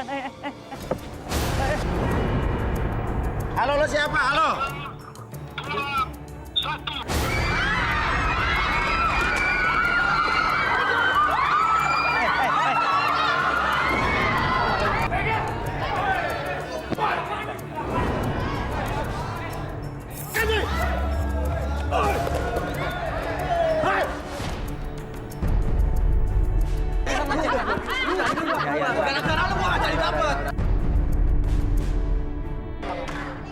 depan. Halo, lo siapa? Halo. Gara-gara lu gua gak jadi dapet.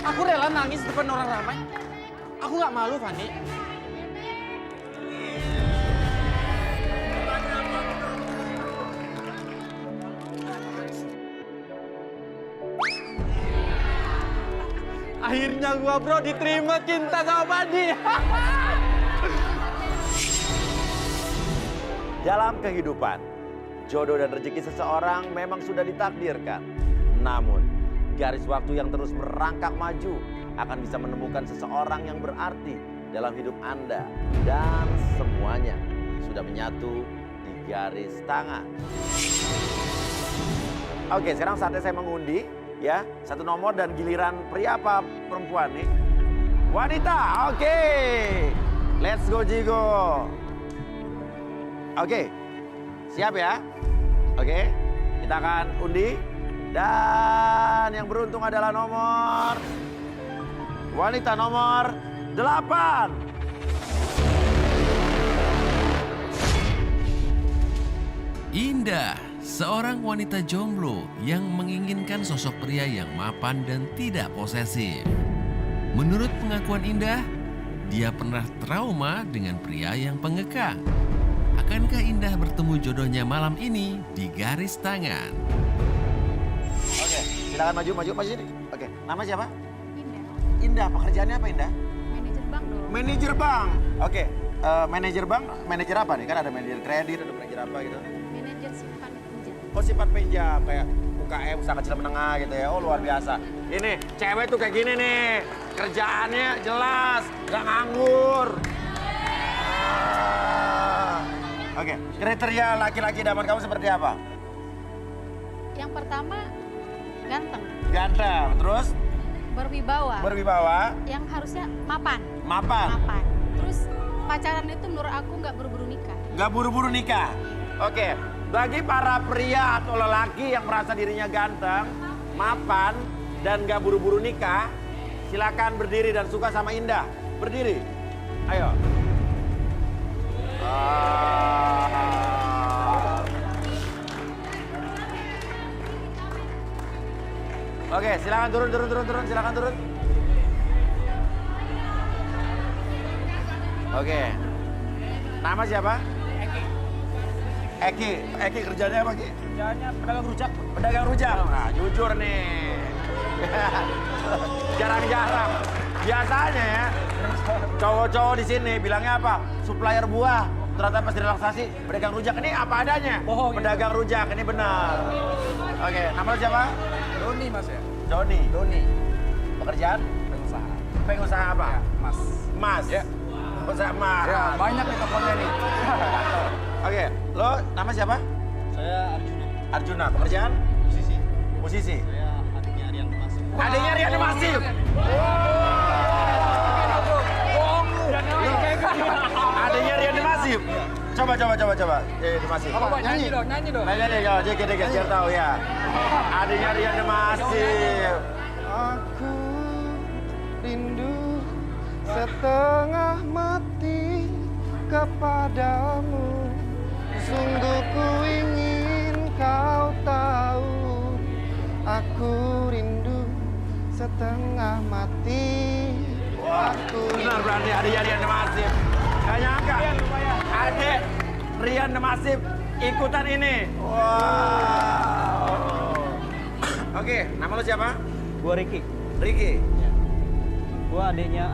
Aku rela nangis depan orang ramai. Aku gak malu, Fani. Akhirnya gua, bro, diterima cinta sama Fani. Dalam kehidupan, jodoh dan rezeki seseorang memang sudah ditakdirkan. Namun, garis waktu yang terus merangkak maju akan bisa menemukan seseorang yang berarti dalam hidup Anda. Dan semuanya sudah menyatu di garis tangan. Oke, sekarang saatnya saya mengundi ya. Satu nomor dan giliran pria apa perempuan nih? Wanita, oke. Let's go Jigo. Oke, siap ya? Oke, kita akan undi. Dan yang beruntung adalah nomor... wanita nomor 8. Indah, seorang wanita jomblo yang menginginkan sosok pria yang mapan dan tidak posesif. Menurut pengakuan Indah, dia pernah trauma dengan pria yang pengekang. Akankah Indah bertemu jodohnya malam ini di garis tangan? Oke, silakan maju sini. Oke, nama siapa? Indah, Indah, pekerjaannya apa Indah? manajer bank dong. Manajer bank. Oke, manajer bank, manajer apa nih? Kan ada manajer kredit, ada manajer apa gitu. Manajer simpan pinjam. Oh, simpan pinjam kayak UKM, usaha kecil menengah gitu ya. Oh, luar biasa. Ini cewek tuh kayak gini nih. Kerjaannya jelas, nggak nganggur. Oke, kriteria laki-laki idaman kamu seperti apa? Yang pertama, ganteng, Ganteng, terus berwibawa. berwibawa, Yang harusnya mapan. mapan, Mapan. Terus pacaran itu menurut aku nggak buru-buru nikah. nggak buru-buru nikah. Oke, bagi para pria atau lelaki yang merasa dirinya ganteng, mapan, dan nggak buru-buru nikah, silakan berdiri dan suka sama Indah. Berdiri, ayo. Oke, silakan turun, silakan turun. Oke. Nama siapa? Eki kerjanya apa, Ki? Kerjaannya pedagang rujak. Pedagang rujak. Nah, jujur nih. Jarang-jarang. Biasanya ya, cowok-cowok di sini bilangnya apa? Supplier buah. Ternyata pas relaksasi, pedagang rujak. Ini apa adanya? Bohong. Pedagang rujak, ini benar. Oke, nama lo siapa? Doni, Mas ya? Doni. Doni. Pekerjaan? Pengusaha. Pengusaha apa? Ya, Mas. Mas. Ya. Pengusaha mas. Ya, banyak nih tokonya nih. Oke, lo nama siapa? Saya Arjuna, Arjuna. Pekerjaan? musisi. Musisi. Saya adiknya Rian Masif. Adanya Rian Masif. Bohong lu. Adanya Rian Masif. Coba. Rian Masif. Apa, nyanyi dong. Nanya deh, kalau dikit biar tahu ya. Adanya Rian Masif. Aku rindu setengah mati kepadamu. Sungguh ku ingin kau tahu. Aku rindu setengah mati. Aku Benar berarti adanya Rian Masif. Gak nyangka. Adik Rian Masif ikutan ini. Wow. Oke, nama lo siapa? Gua Riki. Ricky. Gua adiknya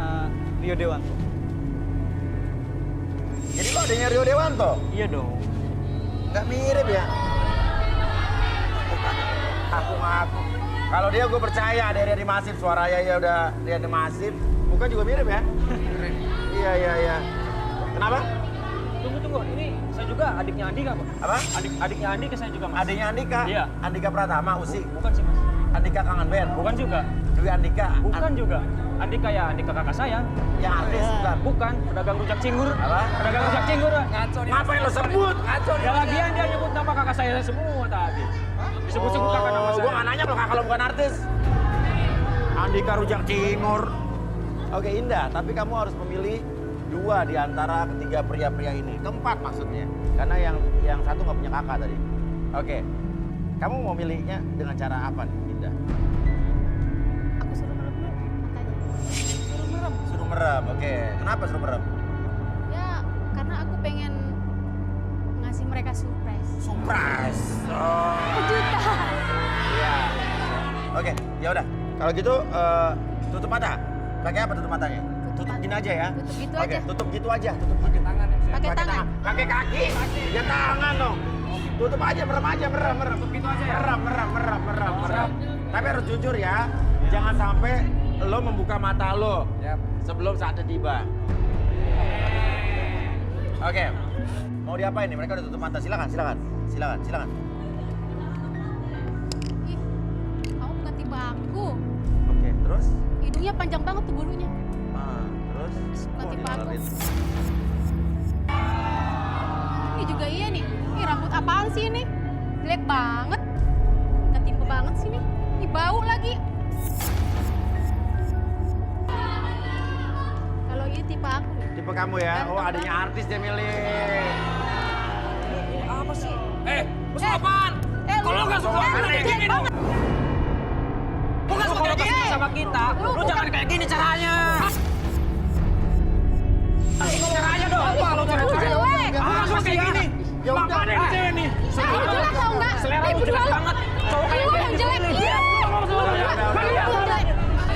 Rio Dewanto. Jadi lo adanya Rio Dewanto? Iya dong. Nggak mirip ya? Aku ngaku. Kalau dia gue percaya ada Rian Masif, suaranya ya udah Rian Masif. Muka juga mirip ya? Iya. Kenapa? Tunggu. Ini saya juga adiknya Andika, Pak. Apa? Adiknya Andika saya juga, Mas. Adiknya Andika? Iya. Andika Pratama, Usi. Bukan sih, Mas. Andika Kangen Band. Bukan juga. Dwi Andika. Bukan juga. Andika ya, Andika kakak saya. Yang artis bukan? Bukan, pedagang rujak cingur. Apa? Pedagang rujak cingur. Ngaco dia. Ngapain lo sebut? Ngaco Ya lagian dia nyebut nama kakak saya semua tadi. Disebut-sebut kakak nama saya. Gua nggak nanya lo kalau bukan artis. Andika Rujak Cingur. Oke, Indah, tapi kamu harus memilih 2 di antara ketiga pria-pria ini. Keempat maksudnya. Karena yang satu nggak punya kakak tadi. Oke. Kamu mau milihnya dengan cara apa nih, Indah? Aku suruh merem dulu matanya. Suruh merem. Suruh merem, oke. Kenapa suruh merem? Ya, karena aku pengen ngasih mereka surprise. Surprise. Oh. Kejutan. Iya. Oke, ya udah. Kalau gitu tutup mata. Pakai apa tutup matanya? Tutup gini aja ya. Tutup gitu Oke, aja. tutup gitu aja. Tutup pakai tangan ya. Pakai tangan. Pakai kaki. Ya tangan dong. Tutup aja, merem aja, merem. Tutup gitu aja ya. Merem. Tapi harus jujur ya. Jangan sampai lo membuka mata lo sebelum saatnya tiba. Oke. Mau diapain nih? Mereka udah tutup mata. Silakan. Ih, kamu bukan tipe aku. Oke, terus? Hidungnya panjang banget tuh bulunya. Terus? Bukan tipe aku. Dilarin. Ini juga iya nih. Ih, rambut apaan sih ini? Jelek banget. Nggak tipe banget sih nih. Ih, bau lagi. Kalau ini tipe aku nih. Tipe kamu ya? Oh, adanya artis dia milih. Apa sih? Maksud apaan? Kalau nggak suka kayak gini dong. Lu nggak suka kayak gini sama kita. Lu jangan kayak gini caranya. Caranya dong. Apa lu cara-cara? Lu suka kayak gini. Ya udah deh cewek nih. Ini jelek tau nggak? Selera lu jelek banget. Cowok kayak Lu yang gini. jelek. Iya.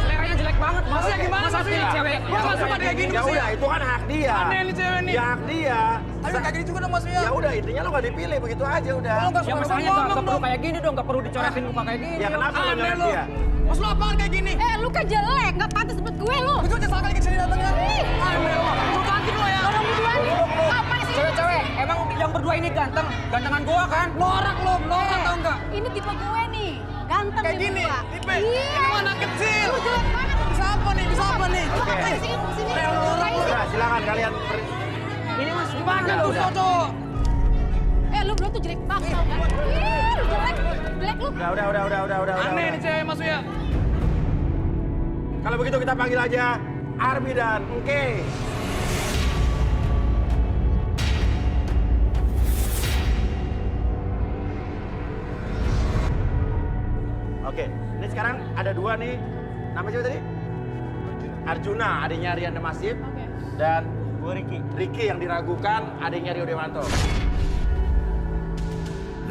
Seleranya jelek banget. Maksudnya gimana sih cewek? Gua nggak suka kayak gini Ya udah, itu kan hak dia. Aneh nih cewek nih. Ya hak dia. Tapi kayak gini juga dong Mas Ya udah, intinya lo gak dipilih begitu aja udah. Ya masalahnya nggak perlu kayak gini dong. Nggak perlu dicoretin muka kayak gini. Ya kenapa lo nyolek dia? Mas lu apaan kayak gini? Lu kan jelek, nggak pantas buat gue lu. Itu aja salah kali kesini datangnya. Aneh lo. Lu ganti lo ya. Orang berdua nih, apa sih? Cewek-cewek, emang yang berdua ini ganteng? Gantengan gua kan? Norak lo, norak tau nggak? Ini tipe gue nih, ganteng Kayak nih gini, berdua. tipe. Iya. Ini mah anak kecil. Lu jelek banget. Bisa apa nih? Bisa apa nih? Lu Oke. ngapain sih? Sini. Ngapain sih? Udah, silakan kalian. Ini mas gimana lu Udah. cowok? Lu berdua tuh jelek banget tau nggak? Ih, lu jelek. Jelek lu. Udah. Aneh nih cewek mas ya. Kalau begitu kita panggil aja Arbi dan Engke. Oke, ini sekarang ada 2 nih. Nama siapa tadi? Arjuna, adiknya Rian Demasif. Oke. Dan Gua Ricky yang diragukan, adiknya Rio Dewanto.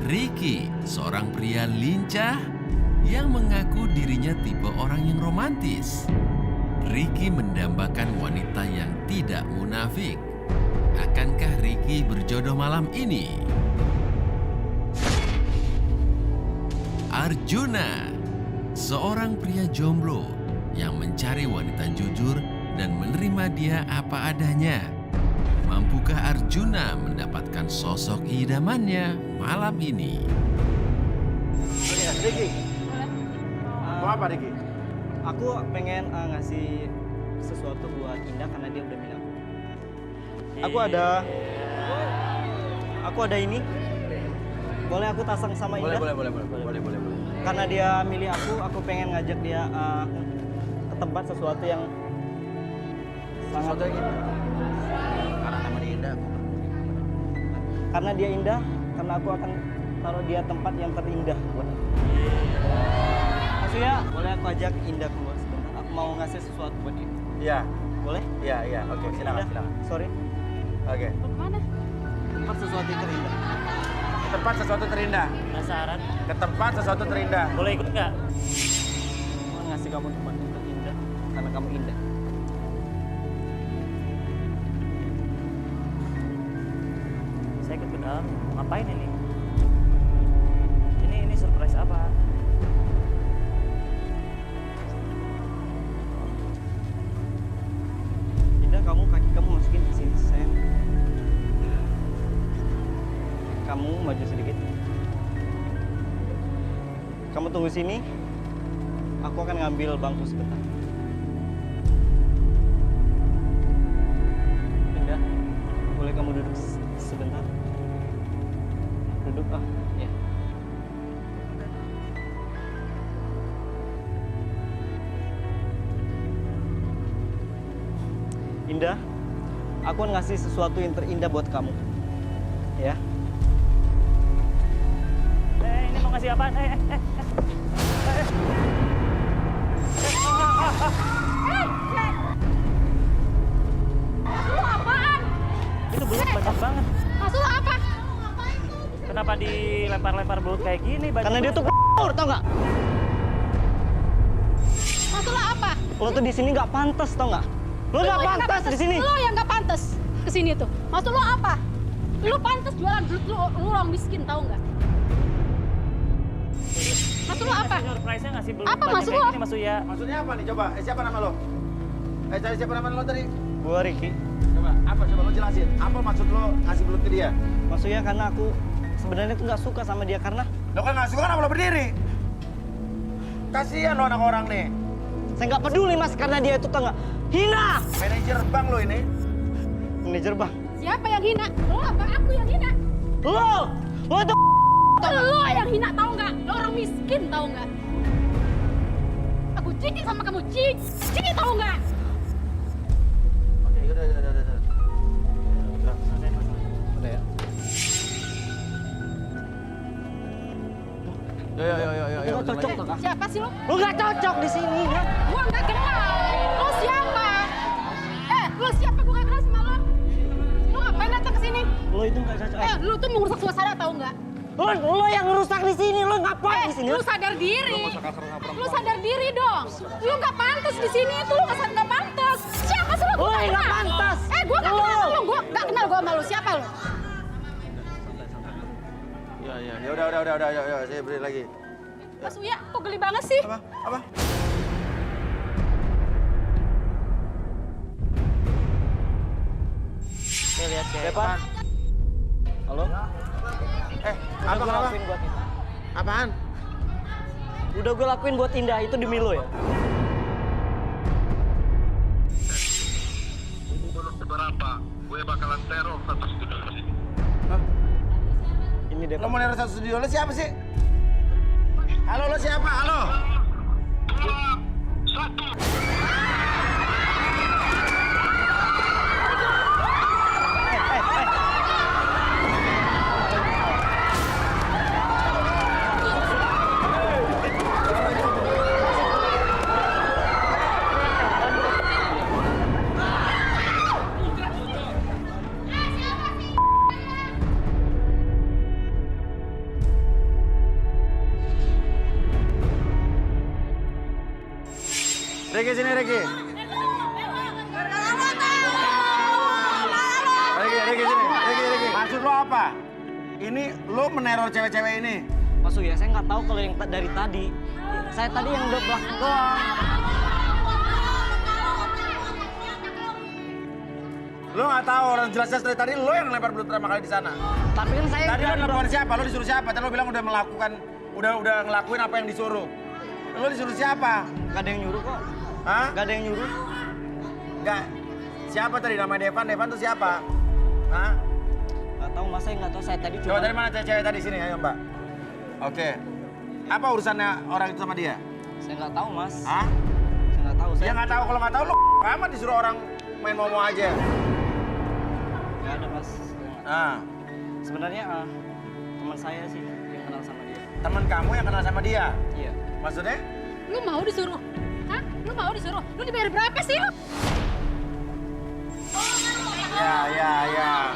Ricky, seorang pria lincah yang mengaku dirinya tipe orang yang romantis. Ricky mendambakan wanita yang tidak munafik. Akankah Ricky berjodoh malam ini? Arjuna, seorang pria jomblo yang mencari wanita jujur dan menerima dia apa adanya. Mampukah Arjuna mendapatkan sosok idamannya malam ini? Oke, Ricky. Mau apa, Ricky? Aku pengen ngasih sesuatu buat Indah karena dia udah bilang. Aku ada ini. Boleh aku tasang sama Indah? Boleh. Karena dia milih aku pengen ngajak dia ke tempat sesuatu yang Sesuatu yang ini. Karena namanya Indah. karena dia indah, karena aku akan taruh dia tempat yang terindah buat aku. Maksudnya, boleh aku ajak Indah keluar sebentar? Aku mau ngasih sesuatu buat dia. Iya. Boleh? Iya. Oke, silakan. Sorry. Oke. Kemana? Tempat sesuatu yang terindah. Tempat sesuatu terindah. Penasaran? Ke tempat sesuatu terindah. Boleh ikut nggak? Mau ngasih kamu tempat yang terindah karena kamu indah. Saya ikut ke dalam. Ngapain ini? Ini surprise apa? Indah, kaki kamu masukin ke sini, sayang. kamu maju sedikit. Kamu tunggu sini. Aku akan ngambil bangku sebentar. Indah, boleh kamu duduk sebentar? Duduk, ya. Indah, aku akan ngasih sesuatu yang terindah buat kamu. Ya. Ini mau ngasih apaan? Maksud lu apaan? Itu belut banyak banget. Maksud lu apa? Kenapa dilempar-lempar belut kayak gini? Karena dia tuh tau nggak? Maksud lu apa? Lo tuh di sini nggak pantas, tau nggak? Lo nggak yang pantas di sini. Lo yang nggak pantas ke sini tuh. Maksud lu apa? Lu pantas jualan belut, lu orang miskin tahu nggak? Maksud lu apa? Surprise-nya ngasih belut Apa banyak maksud kayak lo? gini, Mas Uya. Maksudnya apa nih? Coba, siapa nama lo? Cari siapa nama lo tadi? Gua Ricky. Coba, apa? Coba lo jelasin. Apa maksud lo ngasih belut ke dia? Maksudnya karena aku sebenarnya tuh nggak suka sama dia karena Lo kan nggak suka kenapa lo berdiri? Kasihan lo anak orang nih. saya nggak peduli mas karena dia itu tau nggak hina. Manajer bank lo ini. Manajer bang. Siapa yang hina? Lo apa? Aku yang hina. Lo tuh Lo yang hina tahu nggak? Lo orang miskin tahu nggak? Aku Cici sama kamu Cici tahu nggak? Oke, udah. udah ya. Yo. Lo cocok tuh kak. Siapa sih lo? Lo nggak cocok di sini ya. Gua nggak kenal. Lo siapa? Lo siapa? Gua nggak kenal sama lo. Lo ngapain datang ke sini? Lo itu nggak cocok. Lo tuh merusak suasana tahu nggak? Lo yang ngerusak di sini. Lo ngapain di sini? Lu sadar diri. Lu sadar diri dong. Lu nggak pantas di sini itu. Lu nggak pantas. Siapa sih lu? Lo Gua nggak yang nggak kenal. pantas. Gua nggak kenal sama lu. Gua nggak kenal gua sama lu. Siapa lu? Ya udah. Yo, saya beri lagi. Mas Uya, kok geli banget sih? Apa? Saya lihat kayak Depan. Halo? Apa Gue kenapa? lakuin buat Indah. Apaan? Udah gue lakuin buat Indah, itu demi lo ya? Seberapa gue bakalan teror satu studio di sini. Ini Lo Depan. mau neror satu studio, lo siapa sih? Halo, lo siapa? Halo? 2, 1. Reki sini, Reki. Reki sini. Reki. Maksud lo apa? Ini lo meneror cewek-cewek ini. Maksud ya, saya nggak tahu kalau yang dari tadi. Saya tadi yang udah belakang doang. Lo nggak tahu orang jelas-jelas dari tadi lo yang lempar belut pertama kali di sana. Tapi kan saya Tadi lo udah nelfon siapa? Lo disuruh siapa? Tadi lo bilang udah melakukan, udah ngelakuin apa yang disuruh. Lo disuruh siapa? Gak ada yang nyuruh kok. Hah? Gak ada yang nyuruh. Enggak. Siapa tadi namanya Devan? Devan tuh siapa? Hah? Gak tahu mas, saya nggak tahu. Saya tadi Coba cuma. dari mana cewek tadi sini, ayo Mbak. Oke. Apa urusannya orang itu sama dia? Saya nggak tahu mas. Hah? Saya nggak tahu. Dia Saya nggak tahu, kalau nggak tahu lo amat disuruh orang main momo aja. nggak ada mas. Ah, Sebenarnya teman saya sih yang kenal sama dia. teman kamu yang kenal sama dia. Iya. Maksudnya? Lu mau disuruh? Hah? Lu mau disuruh? Lu dibayar berapa sih lu? Ya.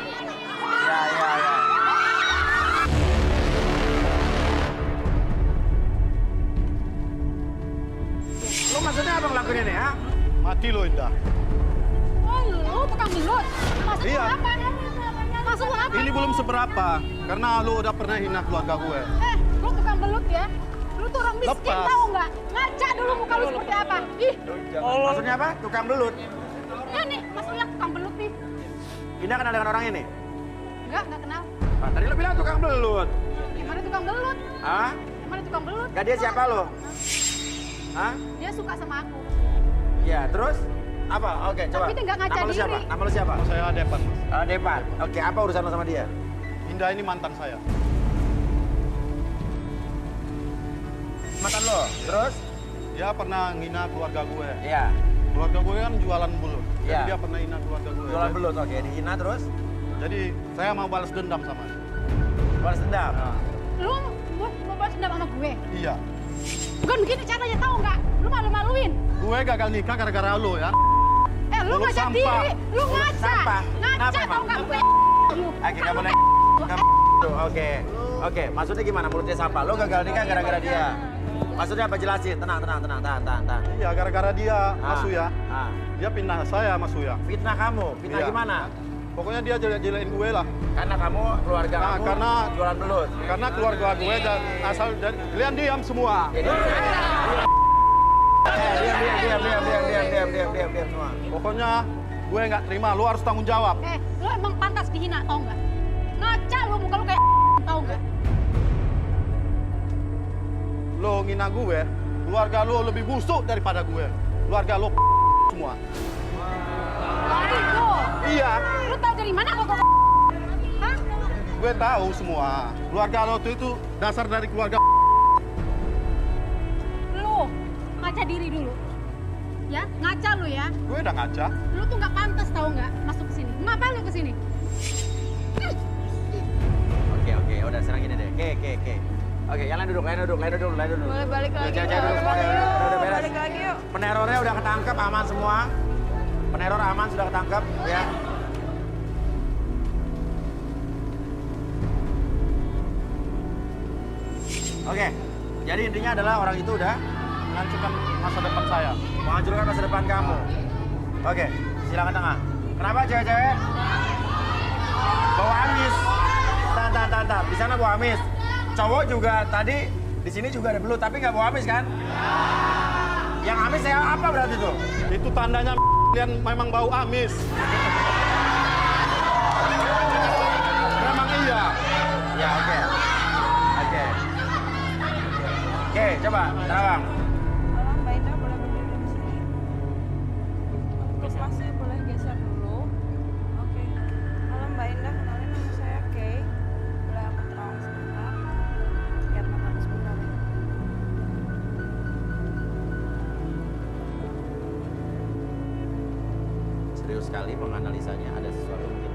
Lo maksudnya apa ngelakuin ini, ha? Mati lo Indah. Oh, lu tukang belut. Maksud lu Iya. apa? Maksud lu apa? Ini belum seberapa karena lo udah pernah hina keluarga gue. Lu tukang belut ya? Lu tuh orang miskin Lepas. tahu nggak? Ngaca dulu muka lu seperti apa? Ih, Maksudnya apa? Tukang belut. ya nih, Mas Uya tukang belut nih. Indah kenal dengan orang ini? Enggak kenal. Siapa? Tadi lo bilang tukang belut. Yang mana tukang belut? Hah? Yang mana tukang belut? Gak dia siapa lo? Hah? Dia suka sama aku. Iya, terus? Apa? Oke, coba. Tapi dia nggak ngaca Nama lu siapa? diri. Nama lu siapa? Saya Depan, Mas. Depan. Oke, apa urusan lo sama dia? Indah ini mantan saya. Mantan lo. Terus? Dia pernah ngina keluarga gue. Iya. Keluarga gue kan jualan belut. Jadi Iya. dia pernah ngina keluarga gue. Jualan belut, oke. Dihina terus? Jadi saya mau balas dendam sama dia. Balas dendam. Lu mau balas dendam sama gue? Iya. Bukan begini caranya, tahu nggak? Lu malu-maluin. Gue gagal nikah gara-gara lo ya. Lu Mulut ngaca sampah. diri. Lu Mulut ngaca. sampah. Ngaca Kenapa, tahu nggak Mak? gue? Lu. Oke, nggak boleh. Oke. Oke, maksudnya gimana? Mulutnya sampah. Lo gagal nikah gara-gara dia. Maksudnya apa? Jelasin. Tenang. Tahan. Iya, gara-gara dia Mas Uya. Dia pindah saya Mas Uya. Fitnah kamu. Fitnah Iya. gimana? Pokoknya dia jelek-jelekin gue lah. Karena kamu, keluarga Nah, kamu karena- jualan belut. Karena keluarga gue asal dari kalian diam semua. Diam semua. Pokoknya gue nggak terima, lu harus tanggung jawab. Lu emang pantas dihina, tau nggak? Ngaca lu, muka lu kayak tau nggak? Lo ngina gue, keluarga lo lebih busuk daripada gue. Keluarga lo semua. Lu. Iya, Lu tau dari mana kok? Hah? gue tahu semua. Keluarga lo itu dasar dari keluarga. Lu ngaca diri dulu. Ya, ngaca lu ya. Gue udah ngaca. Lu tuh nggak pantas tau nggak masuk ke sini. Ngapain lu ke sini? Oke, udah sekarang gini deh. Oke. Oke, yang lain duduk. Boleh balik lagi. Cewek duduk semuanya. Udah beres. Balik lagi yuk. Penerornya udah ketangkep, aman semua. Peneror aman, sudah ketangkep, ya. Oke, jadi intinya adalah orang itu udah Menghancurkan masa depan saya. menghancurkan masa depan kamu. Oke, silakan tengah. Kenapa cewek-cewek? Bawa amis. Tahan. Di sana bawa amis. Cowok juga tadi di sini juga ada belut, tapi nggak bawa amis kan? Yang amis saya apa berarti tuh? Itu tandanya kalian memang bau amis. Memang iya. Ya, oke. Oke, coba, terawang. Tolong Mbak Indah boleh berdiri di sini. Masnya boleh geser dulu. Oke. Halo Mbak Indah, kenalin nama saya Kay. Boleh aku terawang sebentar? Biar makan sebentar ya. Serius sekali menganalisanya, ada sesuatu mungkin.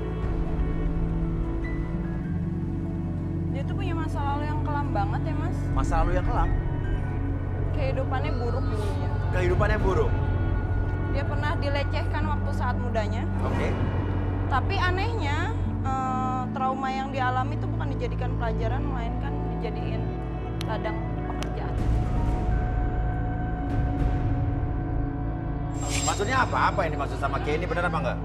Dia tuh punya masa lalu yang kelam banget ya Mas. Masa lalu yang kelam, Kehidupannya buruk dulunya. kehidupannya buruk. Dia pernah dilecehkan waktu saat mudanya. Oke. Tapi anehnya, trauma yang dialami itu bukan dijadikan pelajaran, melainkan dijadiin ladang pekerjaan. Maksudnya apa? Apa yang dimaksud sama Kay ini benar apa enggak?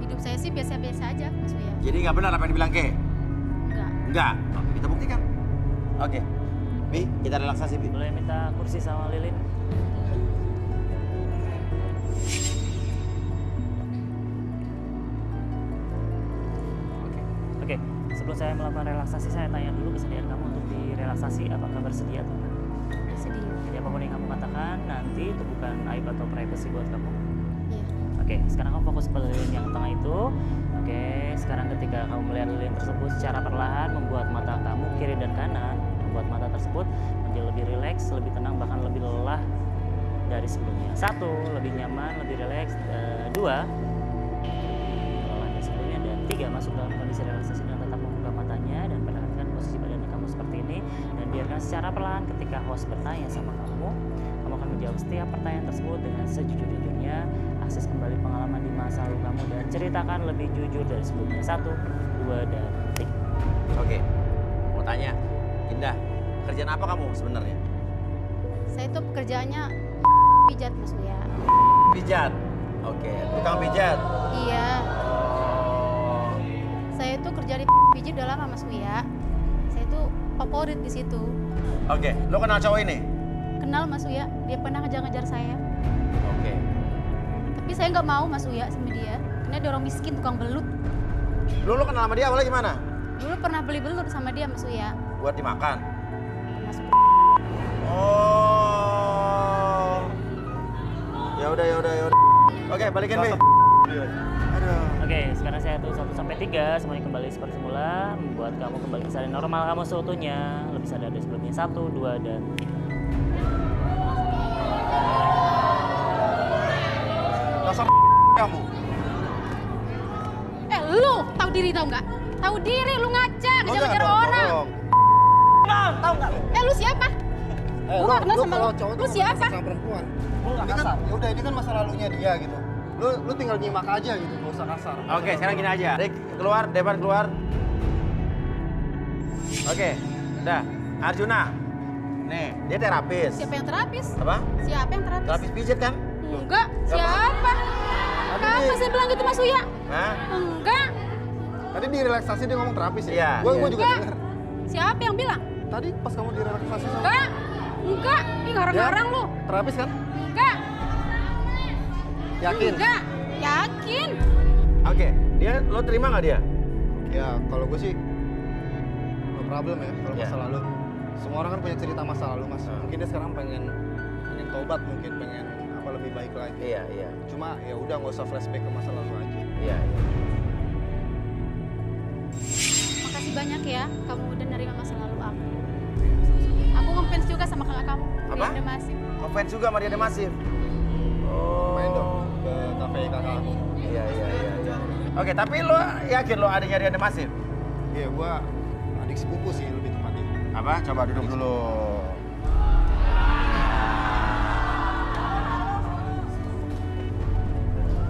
Hidup saya sih biasa-biasa aja, Mas Uya. Jadi nggak benar apa yang dibilang Kay? Enggak. Enggak. Oke, kita buktikan. Oke. Bi, kita relaksasi, Bi. Boleh minta kursi sama Lilin? Oke, sebelum saya melakukan relaksasi, saya tanya dulu kesediaan kamu untuk direlaksasi. Apakah bersedia atau enggak? Sedih. Jadi apapun yang kamu katakan, nanti itu bukan aib atau privacy buat kamu. Iya. Oke, sekarang kamu fokus ke lilin yang tengah itu. Oke, sekarang ketika kamu melihat lilin tersebut secara perlahan membuat mata kamu kiri dan kanan, membuat mata tersebut menjadi lebih rileks, lebih tenang, bahkan lebih lelah dari sebelumnya. 1, lebih nyaman, lebih rileks. 2, lelah dari sebelumnya. Dan 3, masuk dalam kondisi relaksasi dengan tetap membuka matanya dan perhatikan posisi badan kamu seperti ini. Dan biarkan secara perlahan ketika host bertanya sama kamu akan menjawab setiap pertanyaan tersebut dengan sejujur-jujurnya. Akses kembali pengalaman di masa lalu kamu dan ceritakan lebih jujur dari sebelumnya. 1, 2, dan 3. Oke. Mau tanya, Indah, kerjaan apa kamu sebenarnya? Saya tuh pekerjaannya pijat, Mas Uya. Pijat. Oke, tukang pijat. Iya. Saya tuh kerja di pijat udah lama, Mas Uya. Saya tuh favorit di situ. Oke, lo kenal cowok ini? Kenal Mas Uya, dia pernah ngejar-ngejar saya. Oke. Tapi saya nggak mau Mas Uya sama dia, karena dia orang miskin, tukang belut. Lo kenal sama dia awalnya gimana? Dulu pernah beli belut sama dia, Mas Uya. Buat dimakan. Mas Oh. Ya udah. Oke, balikin Bi. Aduh. Oke, sekarang saya hitung 1 sampai 3, semuanya kembali seperti semula, membuat kamu kembali ke sadar normal kamu seutuhnya, lebih sadar dari sebelumnya. 1, 2, dan 3. Dasar kamu. lu tahu diri tau nggak? Tahu diri lu ngaca, ngejar-ngejar orang. Tahu nggak lu? Lu siapa? Gua nggak kenal sama lu. Lu siapa? Sama perempuan. Lu nggak Ini kan, kasar. ya udah ini kan masa lalunya dia gitu. Lu tinggal nyimak aja gitu, gak usah kasar. Oke, sekarang gini aja. Rick keluar, Devan keluar. Oke, udah. Arjuna. Nih, dia terapis. Siapa yang terapis? Apa? Siapa yang terapis? Terapis pijit kan? Enggak. Siapa? Kamu masih bilang gitu Mas Uya? Hah? Enggak. Tadi di relaksasi dia ngomong terapis ya? Iya, Gue iya. juga Enggak. denger. Siapa yang bilang? Tadi pas kamu di relaksasi sama Enggak. Enggak. Ih ngarang-ngarang lu. terapis kan? Enggak. Yakin? Enggak. Yakin. Oke, dia lo terima nggak dia? Ya kalau gue sih no problem ya kalau Ya. masa lalu. Semua orang kan punya cerita masa lalu mas. Mungkin dia sekarang pengen tobat, mungkin pengen apa lebih baik lagi. Iya, iya. Cuma ya udah nggak usah flashback ke masa lalu aja. Iya, iya. Makasih banyak ya kamu udah nerima masa lalu aku. Aku ngefans juga sama kakak kamu. Apa? Rian Demasif. Ngefans juga sama dia Demasif. Oh. Main dong ke kafe kakak aku. Iya, iya, iya, iya. Oke, tapi lo yakin lo adiknya dia Demasif? Iya, gue adik sepupu sih lebih tepatnya. Apa? Coba duduk dulu.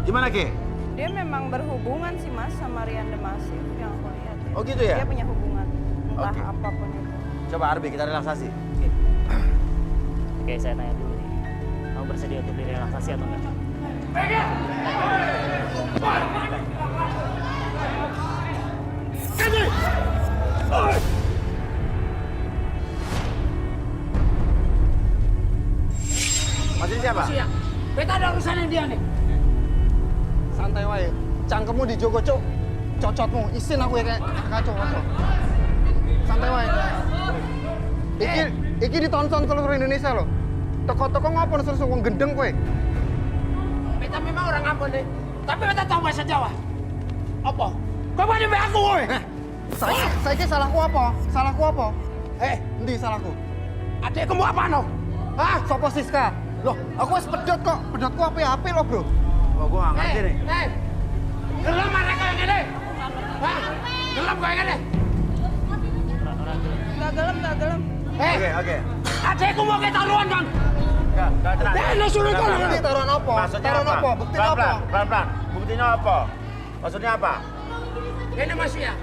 Gimana, Ki? Dia memang berhubungan sih mas sama Rian Demasif yang aku lihat. Ya. Oh, gitu ya? Dia punya hubungan entah Oke. apapun itu. Coba Arbi, kita relaksasi. Oke, saya tanya dulu nih. Kamu bersedia untuk direlaksasi atau enggak? Mas ini siapa? Beta ada urusan dia nih. Santai wae. Cangkemmu dijogo, Cuk. Cocotmu, isin aku ya kayak kacau. Santai wae. Iki ditonton seluruh Indonesia loh. Toko-toko ngapa terus wong gendeng kowe? Beta memang orang Ambon deh. Tapi beta tahu bahasa Jawa. Apa? Kau pada be aku kowe. Saya salahku apa? Salahku apa? Endi salahku? Adekku mau apa no? Hah? Sopo Siska? Loh, aku wis pedot kok. Pedotku api-api loh, Bro. Oh, gua nggak ngerti nih. Gelam mereka yang ini. Hah? Gelam kau yang ini. Gak gelem. Oke, oke. Adekku mau kita taruhan kan? Enggak tenang. Lo suruh kau. Bukti taruhan apa? Maksudnya Taruhan apa? Bukti apa? Pelan-pelan. Buktinya apa? Maksudnya apa? Ini masih ya.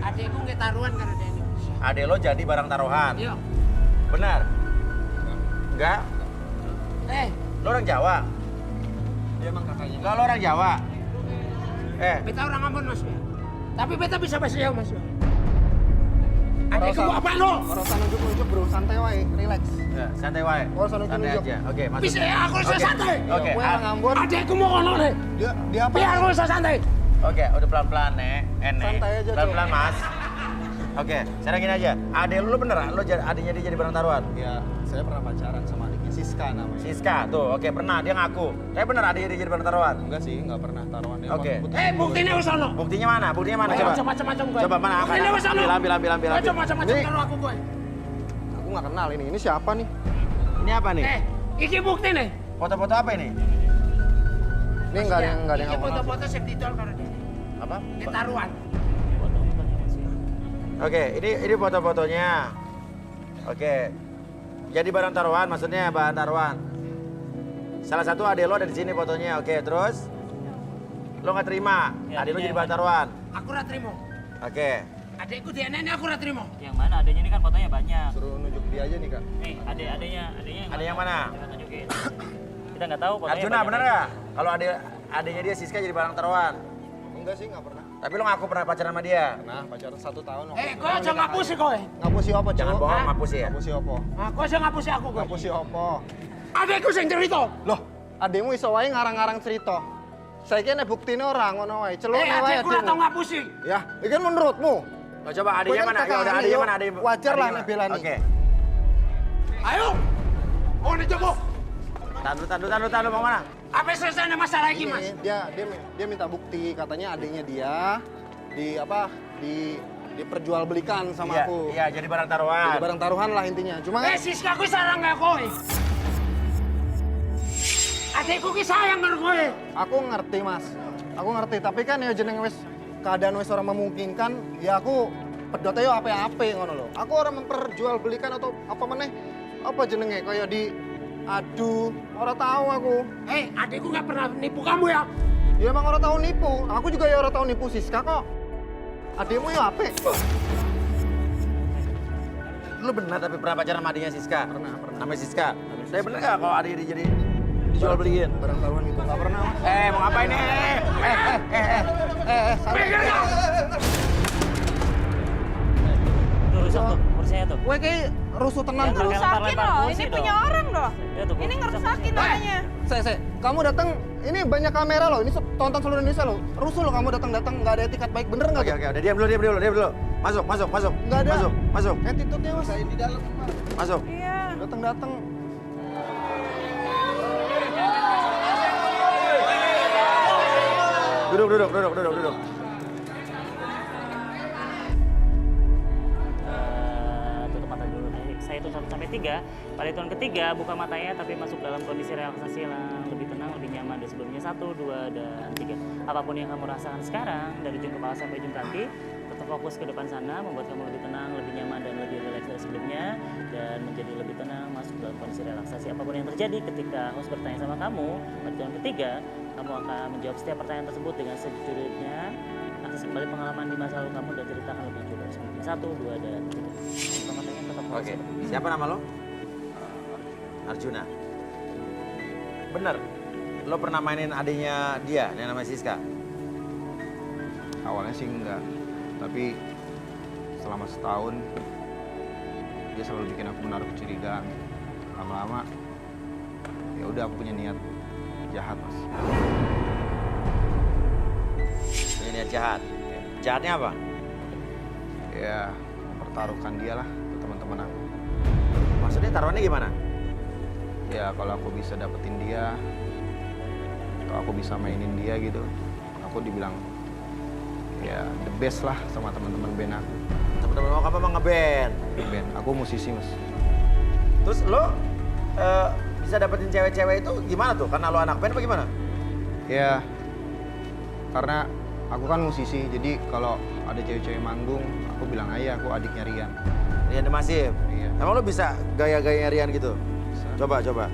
Adekku nggak taruhan karena dia ini. Adek lo jadi barang taruhan. Iya. Benar? Enggak? Lo orang Jawa? Dia emang kakaknya. Enggak, lo orang Jawa? Beta orang Ambon mas ya. Tapi beta bisa bahasa Jawa mas ya. Adekku mau apa lo? Ora usah nunjuk-nunjuk, Bro. Santai wae, relax. Ya, santai wae. Oh, sana Santai nunjuk. aja. Oke, masuk. Bisa ya aku bisa santai. Oke, Kowe orang Ambon. Adekku mau kono nih. Dia apa? Biar aku bisa santai. Oke, udah pelan-pelan, Nek. Santai aja, Cok. Pelan-pelan, Mas. Oke, sekarang gini aja. Adek lu bener, lo adiknya dia jadi barang taruhan? Ya, saya pernah pacaran sama adiknya Siska namanya. Siska, tuh. Oke, pernah. Dia ngaku. Tapi bener adiknya dia jadi barang taruhan? Enggak sih, enggak pernah taruhan. Oke. Buktinya ke sono. Buktinya mana? Buktinya mana? Ayo, Coba. macam-macam gue. Coba mana? Buktinya ke sono. Ambil. Ayo, macam-macam Ini- kalau aku gue. Aku nggak kenal ini. Ini siapa nih? Ini apa nih? Iki bukti nih. Foto-foto apa ini? Ini nggak ada yang Iki ngomong. foto-foto safety doll karena dia. Apa? Dia taruhan. Oke, ini foto-fotonya. Oke. Jadi barang taruhan, maksudnya barang taruhan. Salah satu adek lo ada di sini fotonya. Oke, terus lo nggak terima. Ya, Adek lo ini jadi yang barang taruhan. Aku ora terima. Oke. Adekku DNA ini aku ora terima. Yang mana? Adanya ini kan fotonya banyak. Suruh nunjuk dia aja nih, Kak. Nih, adanya Ada yang mana? Coba tunjukin. Kita nggak tahu fotonya. Arjuna, banyak bener kayak nggak? Kalau adeknya dia Siska jadi barang taruhan. Enggak sih, nggak pernah. Tapi lo ngaku pernah pacaran sama dia. Nah, pacaran 1 tahun. Kau aja ngapusi kau. Ngapusi apa, Cok? Jangan bohong, ngapusi ya. Ngapusi apa? Kau aja ngapusi aku kau. Ngapusi apa? Adekku sing cerita. Loh, ademu iso wae ngarang-ngarang cerita. Saya kira buktiin orang ngono wae. Celuk wae adikku lah tau nggak pusing. Ya, iki kan menurutmu. Oh, coba adiknya mana? Ya udah adiknya mana? Adik. Wajar lah nek belani. Oke. Ayo. Oh, ini coba. Tahan mau mana? Apa selesai masalah lagi, Mas? Dia minta bukti, katanya adiknya dia diperjualbelikan sama aku. Iya, jadi barang taruhan. Jadi barang taruhan lah intinya. Cuma Siska aku sarang gak kowe. Adikku ki sayang karo kowe. aku ngerti, Mas. Aku ngerti, tapi kan ya jeneng wis keadaan wis ora memungkinkan, ya aku pedot yo ape-ape ngono lho. Aku orang memperjualbelikan atau apa meneh apa jenenge kaya di aduh, ora tahu aku. Adikku gak pernah nipu kamu ya? Ya emang ora tahu nipu. Aku juga ya ora tahu nipu Siska kok. Adikmu ya apik. Lu benar tapi pernah pacaran sama adiknya Siska? Pernah. Namanya Siska? Saya bener gak kalau adik jadi dijual beliin? Barang taruhan itu nggak pernah, Mas. Mau ngapain nih? Santai. Tuh rusak tuh, kursinya tuh. Gue kayak rusuh tenang. Ya, pakai Ngerusakin lempar-lempar loh, kursi ini dong. punya orang loh. Ya, tuh, Ini ngerusakin namanya. Saya, kamu datang, ini banyak kamera loh, ini tonton seluruh Indonesia loh. Rusuh loh kamu datang, nggak ada etikat baik, bener nggak? Oke, udah diam dulu. Masuk. Nggak ada. Masuk. Attitude-nya, Mas. Di dalam. Masuk. Iya. Datang. Duduk. Tutup mata dulu. Saya hitung 1 sampai 3. Pada hitungan ketiga, buka matanya tapi masuk dalam kondisi relaksasi yang lebih tenang, lebih nyaman dari sebelumnya. 1, 2, dan 3. Apapun yang kamu rasakan sekarang, dari ujung kepala sampai ujung kaki, tetap fokus ke depan sana, membuat kamu lebih tenang, lebih nyaman, dan lebih rileks dari sebelumnya. Dan menjadi lebih tenang, masuk dalam kondisi relaksasi. Apapun yang terjadi ketika host bertanya sama kamu, pada hitungan ketiga, kamu akan menjawab setiap pertanyaan tersebut dengan sejujurnya. Akses kembali pengalaman di masa lalu kamu dan ceritakan lebih jujur dari sebelumnya. 1, 2, dan 3. Buka matanya, tetap fokus. Oke. Siapa nama lo? Arjuna. Bener. Lo pernah mainin adiknya dia, yang namanya Siska? Awalnya sih enggak, tapi selama setahun dia selalu bikin aku menaruh kecurigaan. Lama-lama ya udah aku punya niat jahat, Mas. Punya niat jahat. Jahatnya apa? Ya mempertaruhkan dia lah ke teman-teman aku. Maksudnya taruhannya gimana? Ya kalau aku bisa dapetin dia atau aku bisa mainin dia gitu, aku dibilang ya the best lah sama teman-teman band aku. Temen-temen kamu emang ngeband. Band, aku musisi, Mas. Terus lo bisa dapetin cewek-cewek itu gimana tuh? Karena lo anak band apa gimana? Ya karena aku kan musisi, jadi kalau ada cewek-cewek manggung, aku bilang aja aku adiknya Rian. Rian Demasif? Iya. Emang lo bisa gaya-gayanya Rian gitu? Bisa. Coba.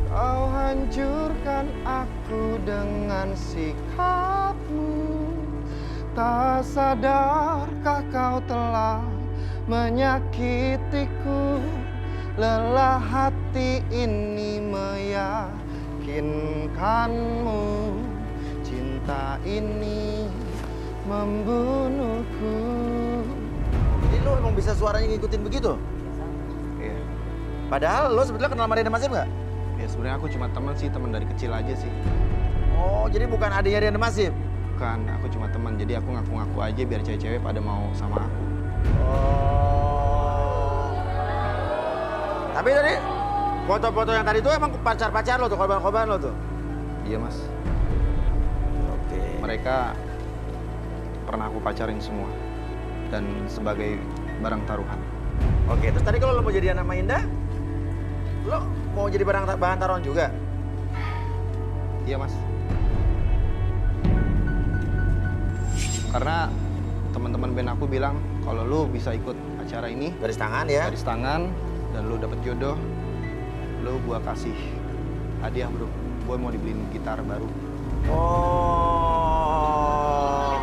Kau hancurkan aku dengan sikapmu. Tak sadarkah kau telah menyakitiku. Lelah hati ini meyakinkanmu. Cinta ini membunuhku. Jadi lo emang bisa suaranya ngikutin begitu? Iya. Padahal lo sebetulnya kenal sama Rian Demasif nggak? Ya sebenarnya aku cuma teman sih, teman dari kecil aja sih. Oh, jadi bukan adiknya Rian Demasif? Bukan, aku cuma teman. Jadi aku ngaku-ngaku aja biar cewek-cewek pada mau sama aku. Oh. Tapi tadi foto-foto yang tadi itu emang pacar-pacar lo tuh, korban-korban lo tuh? Iya, Mas. Oke. Mereka pernah aku pacarin semua. Dan sebagai barang taruhan. Oke, terus tadi kalau lo mau jadi anak sama Indah, lo mau jadi bahan taruhan juga? Iya, Mas. Karena teman-teman band aku bilang kalau lu bisa ikut acara ini, Garis tangan ya? garis tangan, dan lu dapet jodoh, lu gua kasih hadiah, bro. Gua mau dibeliin gitar baru. Oh.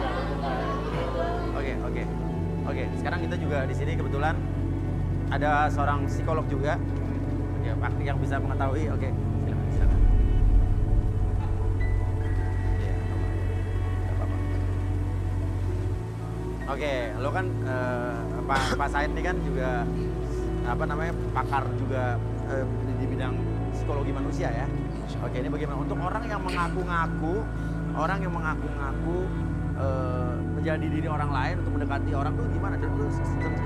Oke. Sekarang kita juga di sini kebetulan ada seorang psikolog juga, ya, Pak, yang bisa mengetahui. Oke, silakan. Iya, nggak apa-apa. Oke, lo kan Pak Said ini kan juga pakar juga di bidang psikologi manusia ya. Oke, ini bagaimana? Untuk orang yang mengaku-ngaku menjadi diri orang lain untuk mendekati orang tuh gimana? Itu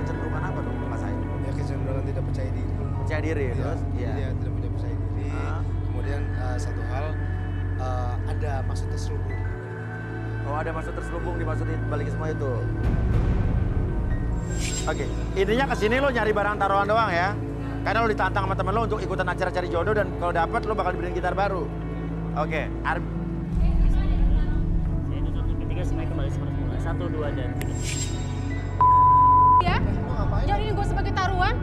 kecenderungan apa tuh Mas Said? Ya kecenderungan tidak percaya diri. Percaya diri, Ya, terus? Iya. Dia tidak punya percaya diri. Kemudian satu hal ada maksud terselubung. Oh, ada maksud terselubung di balik semua itu. Oke, intinya kesini lo nyari barang taruhan doang ya. Karena lo ditantang sama temen lo untuk ikutan acara cari jodoh dan kalau dapat lo bakal dibeliin gitar baru. Oke, Saya tutup ketiga semuanya kembali seperti semula. 1, 2, dan 3. Ya? Jadiin gue sebagai taruhan?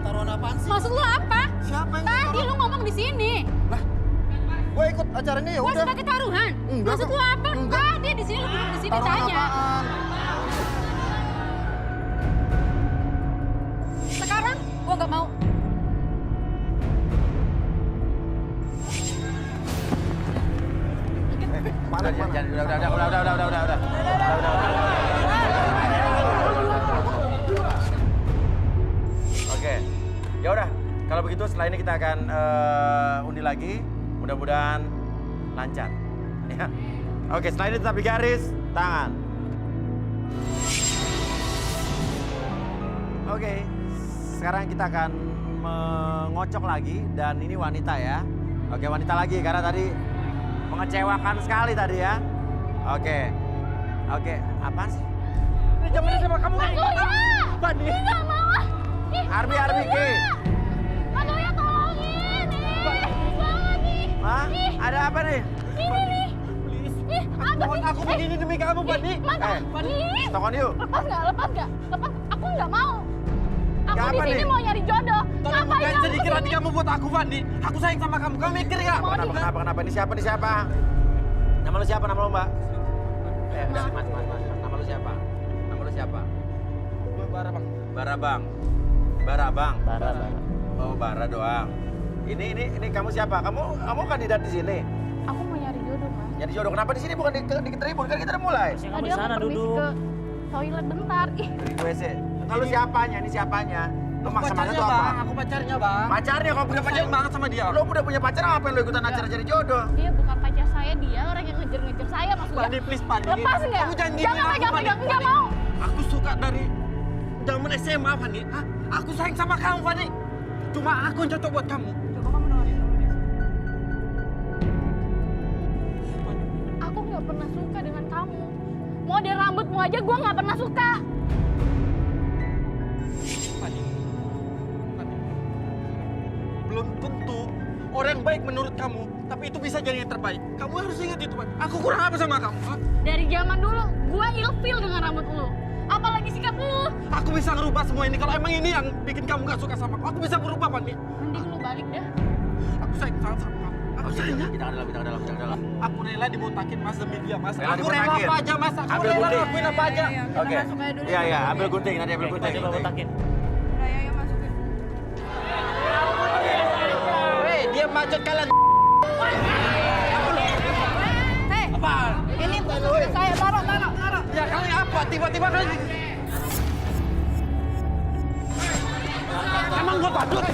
Taruhan apaan sih? Maksud lo apa? Siapa yang Tadi taruhan? lo ngomong di sini. Gue ikut acaranya ya Gue udah. sebagai taruhan? Enggak Maksud kok. lo apa? Enggak. Tadi di sini lo duduk di sini Taruhan tanya. apaan? Sekarang gue nggak mau. Mana? Udah. Oke, ya udah. Kalau begitu setelah ini kita akan undi lagi. Mudah-mudahan lancar. Ya. Oke, setelah ini tetap di garis tangan. Oke, sekarang kita akan mengocok lagi dan ini wanita ya. Oke, wanita lagi karena tadi mengecewakan sekali tadi ya. Oke, apaan sih? Jangan sama kamu. Bani. Nggak mau ah. Ih, Arbi, Ki. Aduh ya tolongin. Jangan nih. Hah? Ada apa nih? Ini nih. Ih, apa sih? Aku begini demi kamu, Bani. Please. Stokon yuk. Lepas nggak? Lepas. Aku nggak mau. Aku Nggak di apa sini nih? mau nyari jodoh. Tolong Ngapain bukain kamu sedikit hati kesini? kamu buat aku, Bani. Aku sayang sama kamu. Kamu mikir nggak? Kenapa? Ini siapa? Nama lu siapa, Mbak? Mas. Nama lu siapa? Barabang. Bara. Oh, Bara doang. Ini kamu siapa? Kamu kandidat di sini. Aku mau nyari jodoh, Mas. Nyari jodoh. Kenapa di sini bukan di tribun? Kan kita udah mulai. Harusnya kamu Tadi di aku sana permisi duduk. ke toilet bentar. Ih, Di WC. Lalu siapanya? Ini siapanya? Lu maksa-maksa tuh apa? Aku pacarnya, Bang. Pacarnya kalau punya pacar Sayang banget sama dia. Lo udah punya pacar ngapain lo ikutan acara cari jodoh? dia bukan pacar saya, dia orang yang ngejar-ngejar saya maksudnya. Bani, please, Bani. Lepas nggak? Kamu jangan gini. Jangan aku, pegang-pegang, Bani. nggak mau. Aku suka dari zaman SMA, Bani. Hah? Aku sayang sama kamu, Bani. Cuma aku yang cocok buat kamu. Coba kamu dengerin dulu dia. Aku nggak pernah suka dengan kamu. Model rambutmu aja gue nggak pernah suka. Bani. Belum tentu orang baik menurut kamu, tapi itu bisa jadi yang terbaik. Kamu harus ingat itu, Bani. Aku kurang apa sama kamu? Hah? Dari zaman dulu gue ilfil dengan rambut lu. Apalagi sikap lu. Aku bisa ngerubah semua ini. Kalau emang ini yang bikin kamu gak suka sama aku bisa berubah, Bani. Mending lu balik dah. Aku sayang sangat sama kamu. Aku sayang. Kita ke dalam. Aku rela dibotakin, Mas, demi dia, Mas. Rela Aku rela dibotakin? apa aja, Mas. Aku Ambil rela gunting. ngelakuin apa aja. Oke. Iya, ambil gunting, nanti ambil gunting. Coba botakin. Ayo masukin. Hei, dia macet kalian. Hei, Apa? ini busuknya saya. Taruh. Ya kali apa? Tiba-tiba kali. Emang gua badut?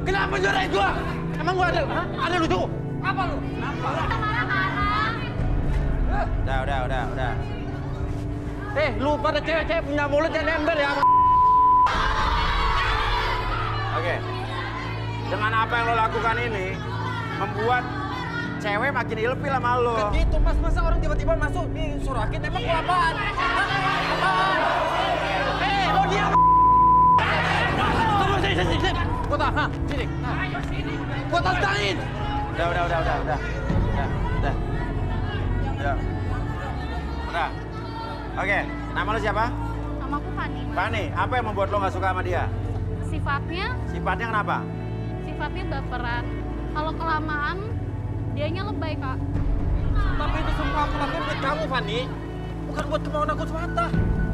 Kenapa nyuruh gua? Emang gua ada lucu? Apa lu? Udah. Lu pada cewek-cewek punya mulut yang ember ya. Oke. Dengan apa yang lo lakukan ini membuat cewek makin ilfil sama lo. Gitu, Mas. Masa orang tiba-tiba masuk disurakin, emang gua apaan? Apaan? Lo diam! Tunggu, sini. Gua tahan, sini. Gua tantangin! Udah. Oke, nama lo siapa? Sama aku Fani. Fani, apa yang membuat lo gak suka sama dia? Sifatnya kenapa? Sifatnya baperan. Kalau kelamaan, dianya lebay, Kak. Tapi itu semua aku lakuin buat kamu, Fani. Bukan buat kemauan aku semata.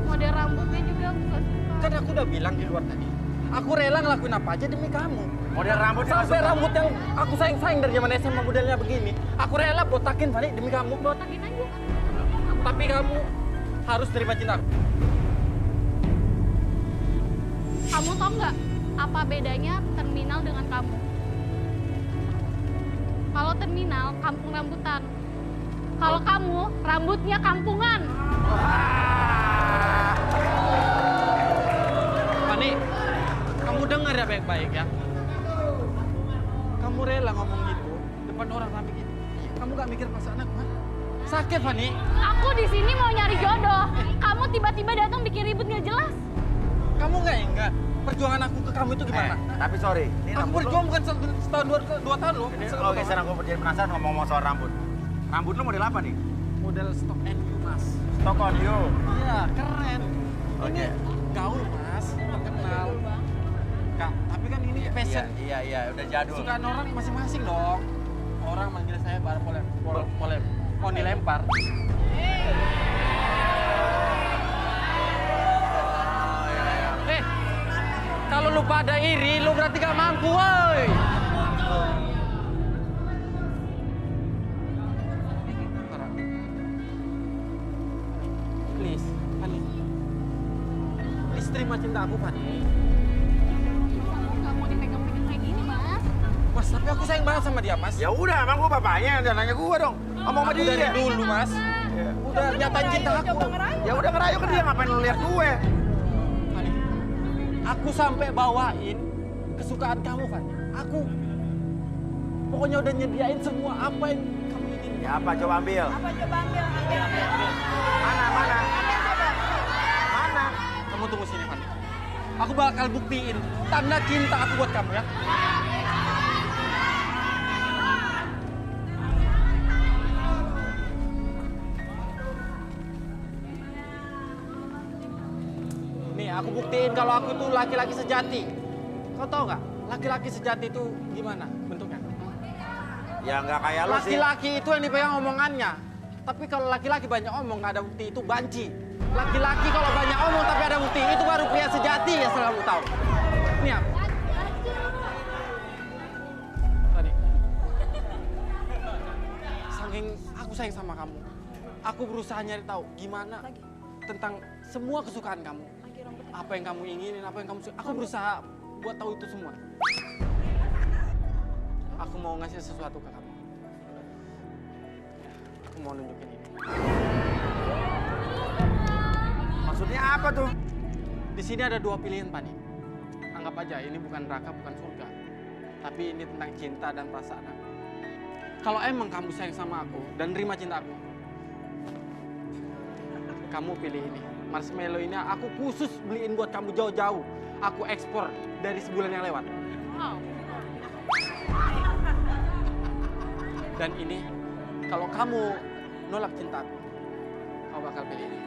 Model rambutnya juga aku gak suka. Kan aku udah bilang di luar tadi. Aku rela ngelakuin apa aja demi kamu. Model rambutnya nggak Sampai suka? rambut yang aku sayang-sayang dari zaman SMA modelnya begini. Aku rela botakin, Fani, demi kamu. Botakin aja. Tapi kamu harus terima cinta. Kamu tau nggak apa bedanya terminal dengan kamu? terminal kampung rambutan. Kalau kamu rambutnya kampungan. Fani, kamu dengar ya baik-baik ya. Kamu rela ngomong gitu depan orang ramai gitu. Kamu gak mikir perasaan aku, kan? Sakit, Fani. Aku di sini mau nyari jodoh. Kamu tiba-tiba datang bikin ribut nggak jelas. Kamu nggak ingat perjuangan aku ke kamu itu gimana? Tapi sorry, ini Aku rambut berjuang lo. bukan setahun dua tahun loh. Ini, oke, sekarang aku jadi penasaran ngomong soal rambut. Rambut lo model apa nih? Model stock and you, Mas. Stock on you. Iya, keren. Oke. Ini gaul, Mas. Terkenal. Kak, tapi kan ini fashion. Iya, udah jadul. Kesukaan orang masing-masing dong. Orang manggil saya bar poni lempar. Kalau lu pada iri, lu berarti gak mampu, woi. Please, Fani. Please terima cinta aku, Fani. Nggak mau dipegang-pegang kayak gini, Mas. Mas, tapi aku sayang banget sama dia, Mas. Ya udah, emang gua bapaknya, jangan nanya gua dong. Ngomong sama Aku dia. dari dulu, Mas. Udah nyatain cinta aku. Ya udah ngerayu ke dia, ngapain lu lihat gue? Fani, aku sampai bawain kesukaan kamu, Fani. Aku pokoknya udah nyediain semua apa yang kamu ingin. Ya apa, coba ambil. Apa coba ambil? Mana? Kamu tunggu sini, Fani. Aku bakal buktiin tanda cinta aku buat kamu ya. Nih, aku buktiin kalau aku itu laki-laki sejati. Kau tahu nggak? Laki-laki sejati itu gimana bentuknya? Ya nggak kayak lu sih. Laki-laki itu yang dipegang omongannya. Tapi kalau laki-laki banyak omong nggak ada bukti itu banci. Laki-laki kalau banyak omong tapi ada bukti itu baru pria sejati ya, selalu tahu. Nih apa? Tadi. Saking aku sayang sama kamu. Aku berusaha nyari tahu gimana tentang semua kesukaan kamu. Apa yang kamu inginin, apa yang kamu suka. Aku berusaha buat tahu itu semua. Aku mau ngasih sesuatu ke kamu. Aku mau nunjukin ini. Maksudnya apa tuh? Di sini ada dua pilihan, Pani. Anggap aja ini bukan neraka, bukan surga. Tapi ini tentang cinta dan perasaan aku. Kalau emang kamu sayang sama aku dan nerima cinta aku, kamu pilih ini. Marshmallow ini aku khusus beliin buat kamu jauh-jauh. Aku ekspor dari sebulan yang lewat. Wow. Dan ini, kalau kamu nolak cintaku, kamu bakal pilih ini.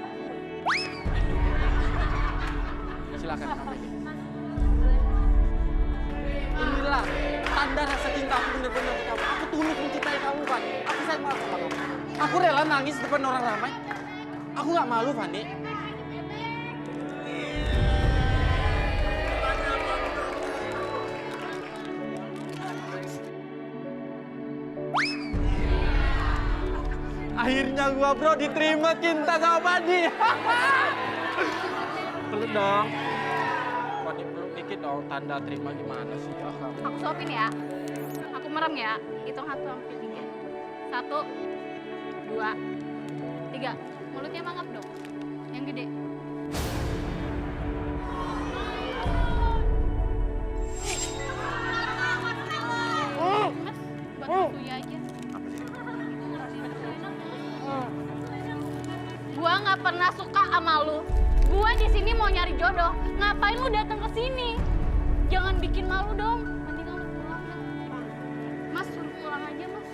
Silakan kamu pilih. Inilah tanda rasa cinta aku benar-benar ke kamu. Aku tulus mencintai kamu, Fani. Aku sayang banget sama kamu. Aku rela nangis depan orang ramai. Aku nggak malu, Fani. Akhirnya gua, bro, diterima cinta sama Padi. Peluk dong. Padi peluk dikit dong, tanda terima gimana sih? Ah, kamu. Aku suapin ya. Aku merem ya. Hitung 1 sampai 3. 1, 2, 3. Mulutnya mangap dong. Yang gede. Mas, buat susunya aja. Gua nggak pernah suka sama lu. Gua di sini mau nyari jodoh. Ngapain lu datang ke sini? Jangan bikin malu dong. Nanti kamu pulang ya. Mas suruh pulang aja, Mas.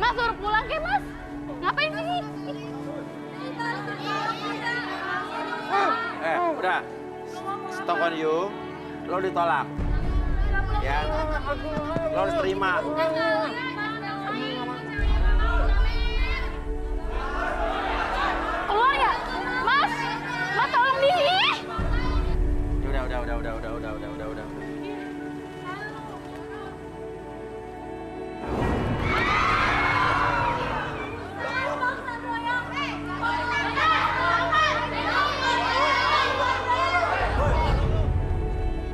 Mas suruh pulang ke, Mas. Ngapain sih? Udah. Stock on you. Lo ditolak. Ya. Lo harus terima. Keluar ya? Mas! Mas tolong diri! Udah.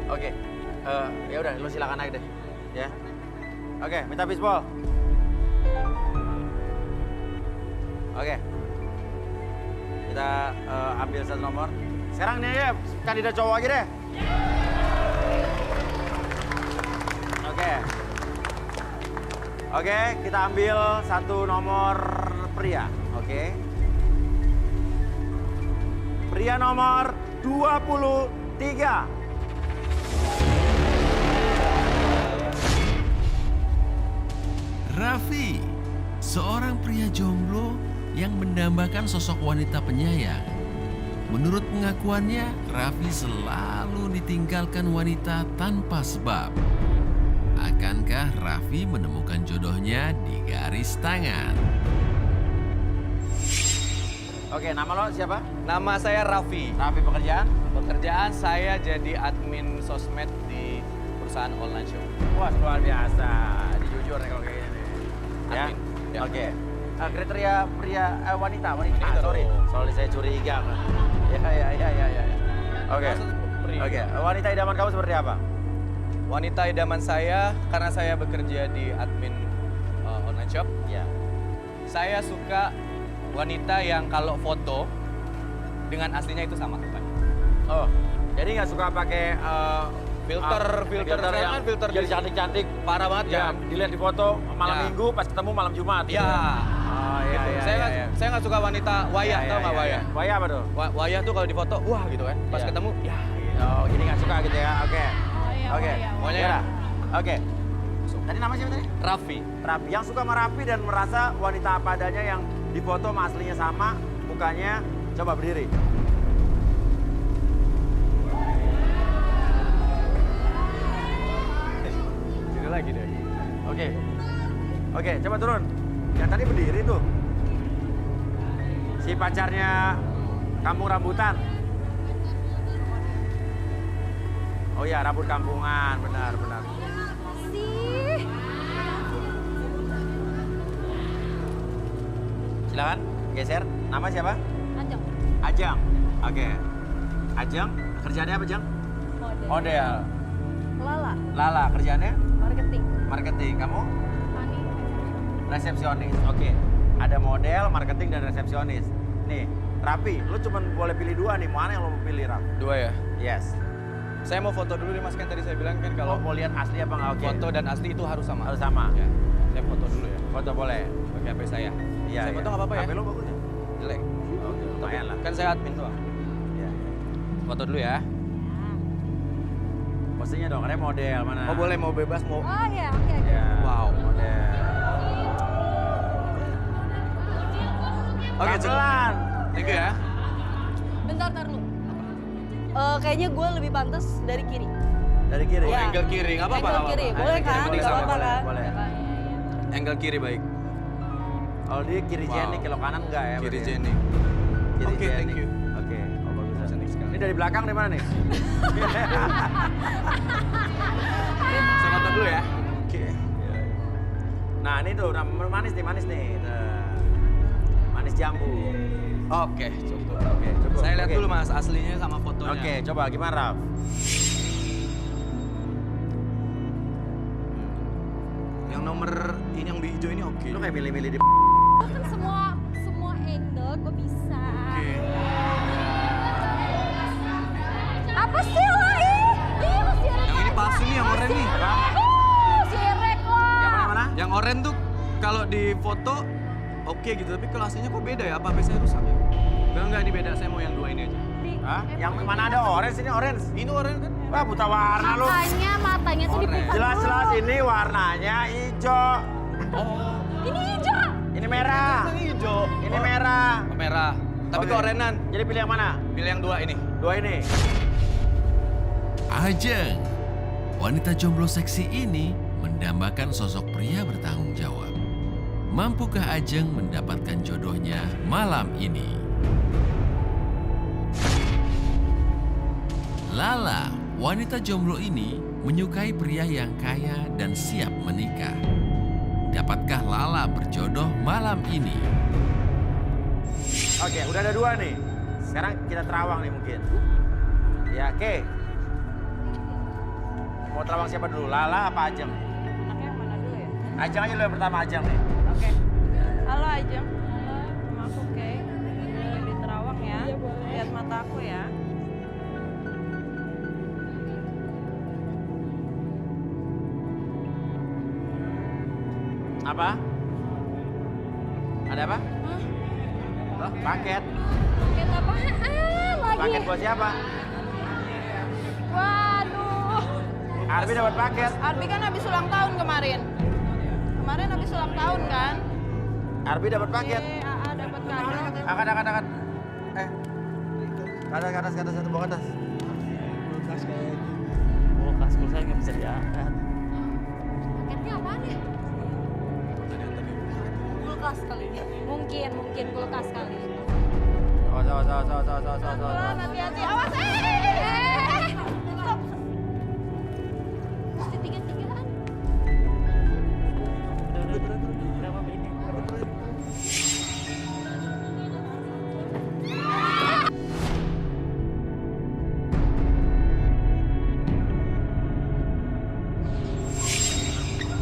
Oke. Ya udah, lu silakan naik deh. Ya. Oke, minta bisbol. Oke. Kita ambil satu nomor. Sekarang nih ya, kandidat cowok lagi deh. Oke. Oke, kita ambil satu nomor pria. Oke. Pria nomor 23. Raffi, seorang pria jomblo yang mendambakan sosok wanita penyayang. Menurut pengakuannya, Raffi selalu ditinggalkan wanita tanpa sebab. Akankah Raffi menemukan jodohnya di garis tangan? Oke, nama lo siapa? Nama saya Raffi. Raffi, pekerjaan? Pekerjaan saya jadi admin sosmed di perusahaan online shop. Wah, luar biasa. Jujur nih kalau kayak gini. Ya? Admin, ya. Oke. Kriteria pria, wanita. Wanita Sorry. dong. Soalnya saya curiga. Ya. Oke. Oke, wanita idaman kamu seperti apa? Wanita idaman saya, karena saya bekerja di admin online shop, Ya. saya suka wanita yang kalau foto dengan aslinya itu sama. Pak. Oh, jadi nggak suka pakai Filter sekarang yang kan filter jadi di- cantik-cantik. Parah banget Ya, kan? dilihat di foto malam Ya. minggu, pas ketemu malam Jumat. Ya. Oh, iya, Gitu. iya, Saya iya, nggak iya. saya nggak suka wanita wayah, tau nggak wayah? Wayah apa tuh? Wayah tuh kalau di foto, wah gitu kan. Pas Iya. ketemu, ya. Oh, jadi nggak suka gitu ya? Oke. Oke. Maunya Ya. ya. Oke. Tadi nama siapa tadi? Raffi. Raffi. Yang suka sama Raffi dan merasa wanita apa adanya yang di foto sama aslinya sama, mukanya, coba berdiri. Sini lagi deh. Oke. Oke, coba turun. Yang tadi berdiri tuh. Si pacarnya kampung rambutan. Oh iya, rambut kampungan, benar. Sih. Silakan, geser. Nama siapa? Ajeng. Ajeng. Oke. Ajeng, kerjaannya apa, Jeng? Model. Lala. Lala, kerjaannya? Marketing. Marketing. Kamu? Mani. Resepsionis. Oke. Ada model, marketing, dan resepsionis. Nih, Raffi, lu cuma boleh pilih dua nih. Mana yang lu mau pilih, Raffi? Dua ya. Yes. Saya mau foto dulu nih Mas, kan tadi saya bilang kan Kalau kalau mau lihat asli apa nggak? Oke. foto dan asli itu harus sama. Harus sama. Ya. Saya foto dulu ya. Foto boleh. Pakai HP saya. Iya. Saya foto nggak apa-apa ya? HP lu bagus ya? Jelek. Oke, lumayan lah. Kan saya admin doang. Iya. Foto dulu ya. Posisinya dong, karena model mana? Oh boleh, mau bebas mau. Oh iya, oke. Ya, Wow. model. Oke, cukup. Pelan. Thank you ya. Bentar, lu. Kayaknya gue lebih pantas dari kiri. Dari kiri. Oh, Ya. angle kiri, nggak apa-apa. Angle nggak kiri, apa-apa. boleh Angle kiri, kan? yang penting Nggak sama. apa-apa kan? Boleh. Angle kiri baik. Kalau dia kiri Wow. jenik, kalau kanan enggak ya? Kiri berarti ya? jenik. Kiri Oke, thank jenik. you. Oke, oh bagus. Cantik sekali. Ini dari belakang dari mana nih? Saya foto dulu ya. Oke. Nah ini tuh, nah, manis nih. Nah, manis jambu. Oke, cukup. Oke, cukup. Saya lihat Oke. dulu Mas, aslinya sama fotonya. Oke, coba gimana, Raf? Yang nomor ini yang hijau ini oke. Lu kayak milih-milih di... Kan semua angle gue bisa. Oke. Apa sih lo? Ih, lu sirik. Yang ini palsu nih, yang oranye nih. Apa? Sirik lo. Yang mana? Yang oranye tuh kalau di foto oke gitu, tapi kalau aslinya kok beda ya? Apa HP saya rusak ya? Enggak, ini beda. Saya mau yang dua ini aja. Hah? Yang mana ada orange? Ini orange. Ini oranye kan? Wah, buta warna lu. Makanya matanya tuh Orange. dipisah Jelas-jelas dulu. ini warnanya hijau. Oh, Ini hijau. Ini merah. yang hijau. Ini merah. Oh, merah. Tapi Oke. keorenan. Jadi pilih yang mana? Pilih yang dua ini. Dua ini. Ajeng, wanita jomblo seksi ini mendambakan sosok pria bertanggung jawab. Mampukah Ajeng mendapatkan jodohnya malam ini? Lala, wanita jomblo ini menyukai pria yang kaya dan siap menikah. Dapatkah Lala berjodoh malam ini? Oke, udah ada dua nih. Sekarang kita terawang nih mungkin. Ya, oke. Mau terawang siapa dulu? Lala apa Ajeng? Anaknya yang mana dulu ya? Ajeng aja lu yang pertama, Ajeng nih. Oke. Halo Ajeng. Halo, nama aku Kay. Di Terawang ya. Iya, boleh. Lihat mata aku ya. Apa? Ada apa? Hah? Paket. Paket apaan lagi? Paket buat siapa? Waduh. Arbi dapat paket. Arbi kan habis ulang tahun kemarin. Kemarin habis ulang tahun kan? Arbi dapat paket. AA dapat kado. Angkat. Ke atas, bawa ke atas. Kulkas saya nggak bisa diangkat. Paketnya apaan ya? Kulkas kali. Mungkin kulkas kali. Awas. Pelan, hati-hati. Awas. Stop. Mesti tiga-tigaan. Udah apa ini?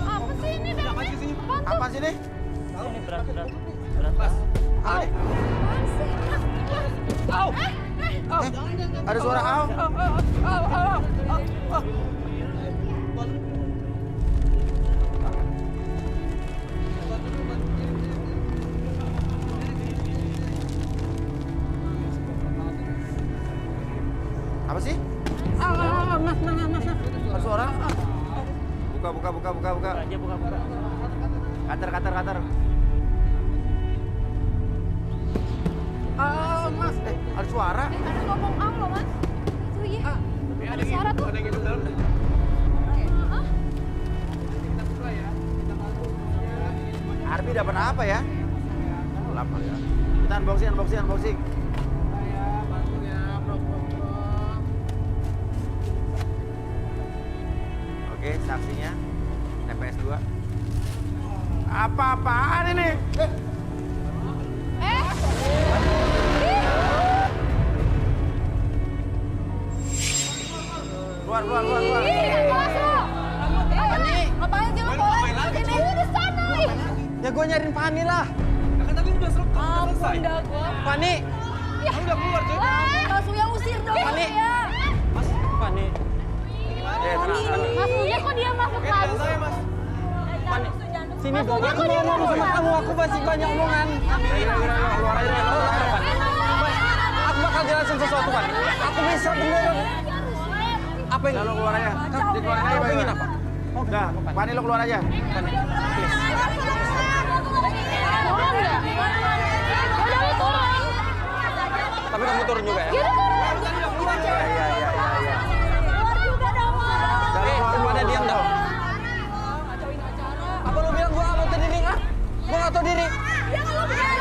Apa sih ini? Apa sih nih? Ini berat. Apaan sih? Ada suara au. Apa sih? Mas. Ada suara? Buka. Aja buka. Kater. Mas. Ada suara. Ada ngomong am loh, Mas. Itu iya. Ada suara tuh. Ada yang hidup dalam. Arbi dapat apa ya? Lama ya. Kita unboxing. Oke, saksinya TPS 2. Apa-apaan ini? Keluar. Ngapain sih lu bawa sini? Di sana. Ya gue nyariin Fani lah. Kan tadi udah selesai. Fani. Ya. Udah keluar, cuy. Langsung yang usir dong. Fani. Ya. Fani. Mas Uya kok dia masuk lagi? Saya, Mas. Fani. Sini dong. Mas, Aku kok mau dia ngomong masuk sama lagi? kamu. Aku masih banyak omongan. Keluar aja. Aku bakal jelasin sesuatu, Fani. Aku bisa beneran. Apa yang Lo keluar aja. Dikeluarin aja. Kamu pengen apa? Udah, Fani lo keluar aja. Fani, please. Turun nggak? Udah lu turun. Tapi kamu turun juga ya? Ya udah turun. Iya. Keluar juga dong. Semuanya diam dong. Apa lu bilang gua nggak mau tahu diri? Ah? Gua nggak tahu diri. Ya kalau berani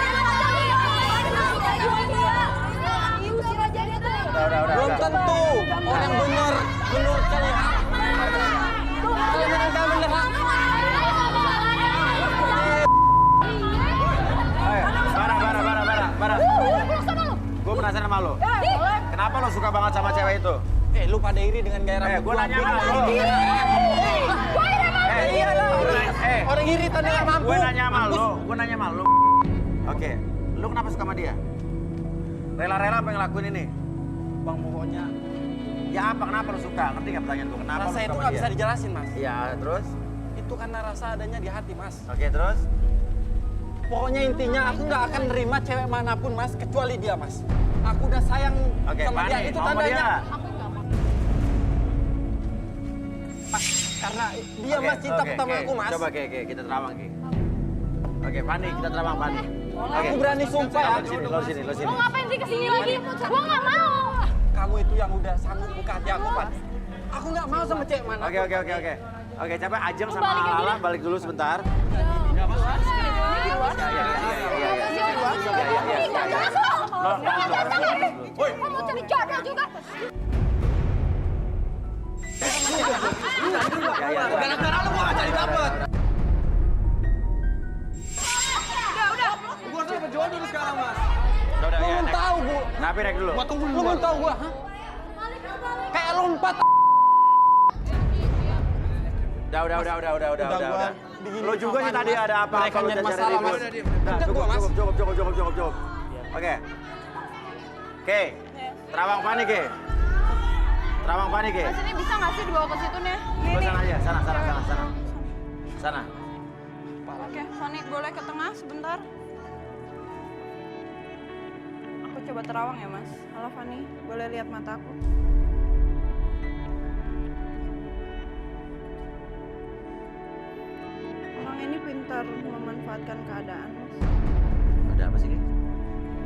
diusir aja dia tuh. Belum tentu orang benar menurut kalian. Kalian bilang kalian benar. Bara. Gue penasaran sama lo. Kenapa lo suka banget sama cewek itu? Lu pada iri dengan gaya rambut Gue nanya sama lo. Iyalah orang iri tanda nggak mampu. Gue nanya sama lo. Oke, lo kenapa suka sama dia? Rela-rela apa yang ngelakuin ini? Bang, pokoknya Ya apa? Kenapa lo suka? Ngerti nggak pertanyaan gue? Kenapa lo rasa suka itu sama nggak dia? bisa dijelasin, Mas. Iya, terus? Itu karena rasa adanya di hati, Mas. Oke, terus? Pokoknya intinya aku nggak akan nerima cewek manapun, Mas, kecuali dia, Mas. Aku udah sayang Oke, sama dia. Fani, Itu mau sama dia tandanya. nggak? Mas, karena dia, Mas, cinta pertama aku, Mas. Coba, kita terawang, Ki. Oke, Fani, kita terawang, Fani. Aku berani sumpah ya. Lo sini. Lo ngapain sih kesini lagi? Gua nggak mau. Kamu itu yang udah sanggup buka hati aku, Pak. Aku nggak mau sama cewek mana. Oke. Oke, coba Ajeng sama Lala balik dulu sebentar. Kamu cari jodoh juga. Gara-gara lu gua nggak jadi dapet. Udah. Gua harus dapet jodoh nih sekarang, Mas. Udah, Lu belum tahu, Bu. Napi rek dulu. Gua tunggu Lu dulu. belum tahu gua, hah? Kayak lompat. Udah. Digini Lo juga sih sama tadi Mas. ada apa? Mereka Kalau nyari udah masalah, cari Mas. ribut. Kan Nah, gua, Mas. Cukup. Oke. Oke. Terawang panik, Ke. Terawang panik, Ke. Mas ini bisa nggak sih dibawa ke situ nih? Ke sana aja, sana. Oke, Fani boleh ke tengah sebentar? Aku coba terawang ya Mas. Halo Fani, boleh lihat mataku? Orang ini pintar memanfaatkan keadaan Mas. Ada apa sih, Ke?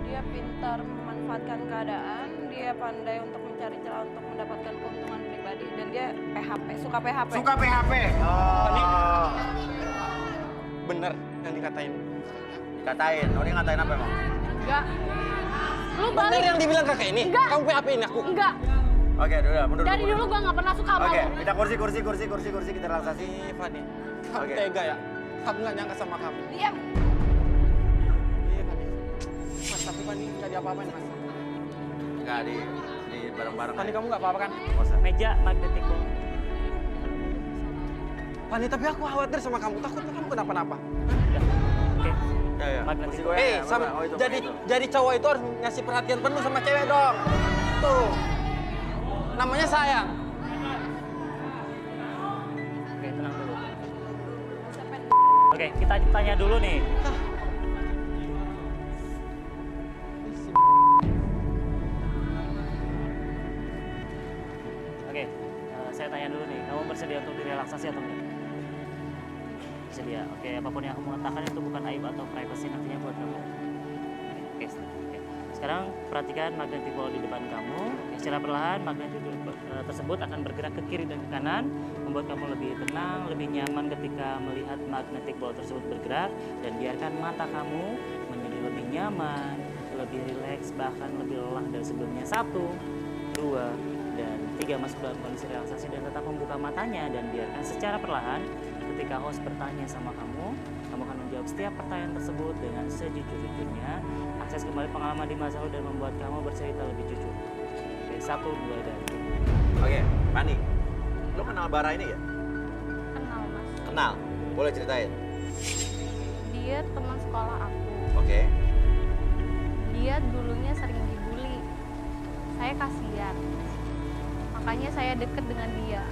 Dia pintar memanfaatkan keadaan, dia pandai untuk mencari celah untuk mendapatkan keuntungan pribadi, dan dia PHP, suka PHP. Suka PHP. Oh. Bener yang dikatain. Dikatain. Oh, dia ngatain apa emang? Enggak. Lu Bener balik. yang dibilang kakak ini? Enggak. Kamu PHP-in aku? Enggak. Oke, udah mundur. Dari dulu gua nggak pernah suka sama Oke, lu. minta kursi kita relaksasi. Ih, Fani. Kamu Oke. tega ya? Aku nggak nyangka sama kamu. Diam. Iya, Fani. Mas, tapi Fani nggak diapa-apain, Mas. Enggak di bareng-bareng. Fani, kamu nggak apa-apa kan? Meja magnetic ball. Fani, tapi aku khawatir sama kamu. Takutnya kamu kenapa-napa. Udah. Oke. Ya. Magnetic. Kursi goyang ya, Sama, oh, itu, jadi cowok itu harus ngasih perhatian penuh sama cewek dong. Tuh. Namanya sayang. Oke, tenang dulu. Oke, kita tanya dulu nih. Oke, saya tanya dulu nih. Kamu bersedia untuk direlaksasi atau enggak? Bersedia. Oke, apapun yang kamu katakan itu bukan aib atau privacy nantinya buat kamu. Oke. Sekarang perhatikan magnetic ball di depan kamu. Secara perlahan magnetic tersebut akan bergerak ke kiri dan ke kanan, membuat kamu lebih tenang, lebih nyaman ketika melihat magnetic ball tersebut bergerak, dan biarkan mata kamu menjadi lebih nyaman, lebih rileks, bahkan lebih lelah dari sebelumnya. 1, 2, dan 3 masuk dalam kondisi relaksasi dan tetap membuka matanya, dan biarkan secara perlahan ketika host bertanya sama kamu akan menjawab setiap pertanyaan tersebut dengan sejujur-jujurnya. Akses kembali pengalaman di masa lalu dan membuat kamu bercerita lebih jujur. Oke, 1, 2, dan 3. Oke, Fani. Lo kenal Bara ini ya? Kenal Mas. Kenal. Boleh ceritain? Dia teman sekolah aku. Oke. Dia dulunya sering dibully. Saya kasihan. Makanya saya deket dengan dia.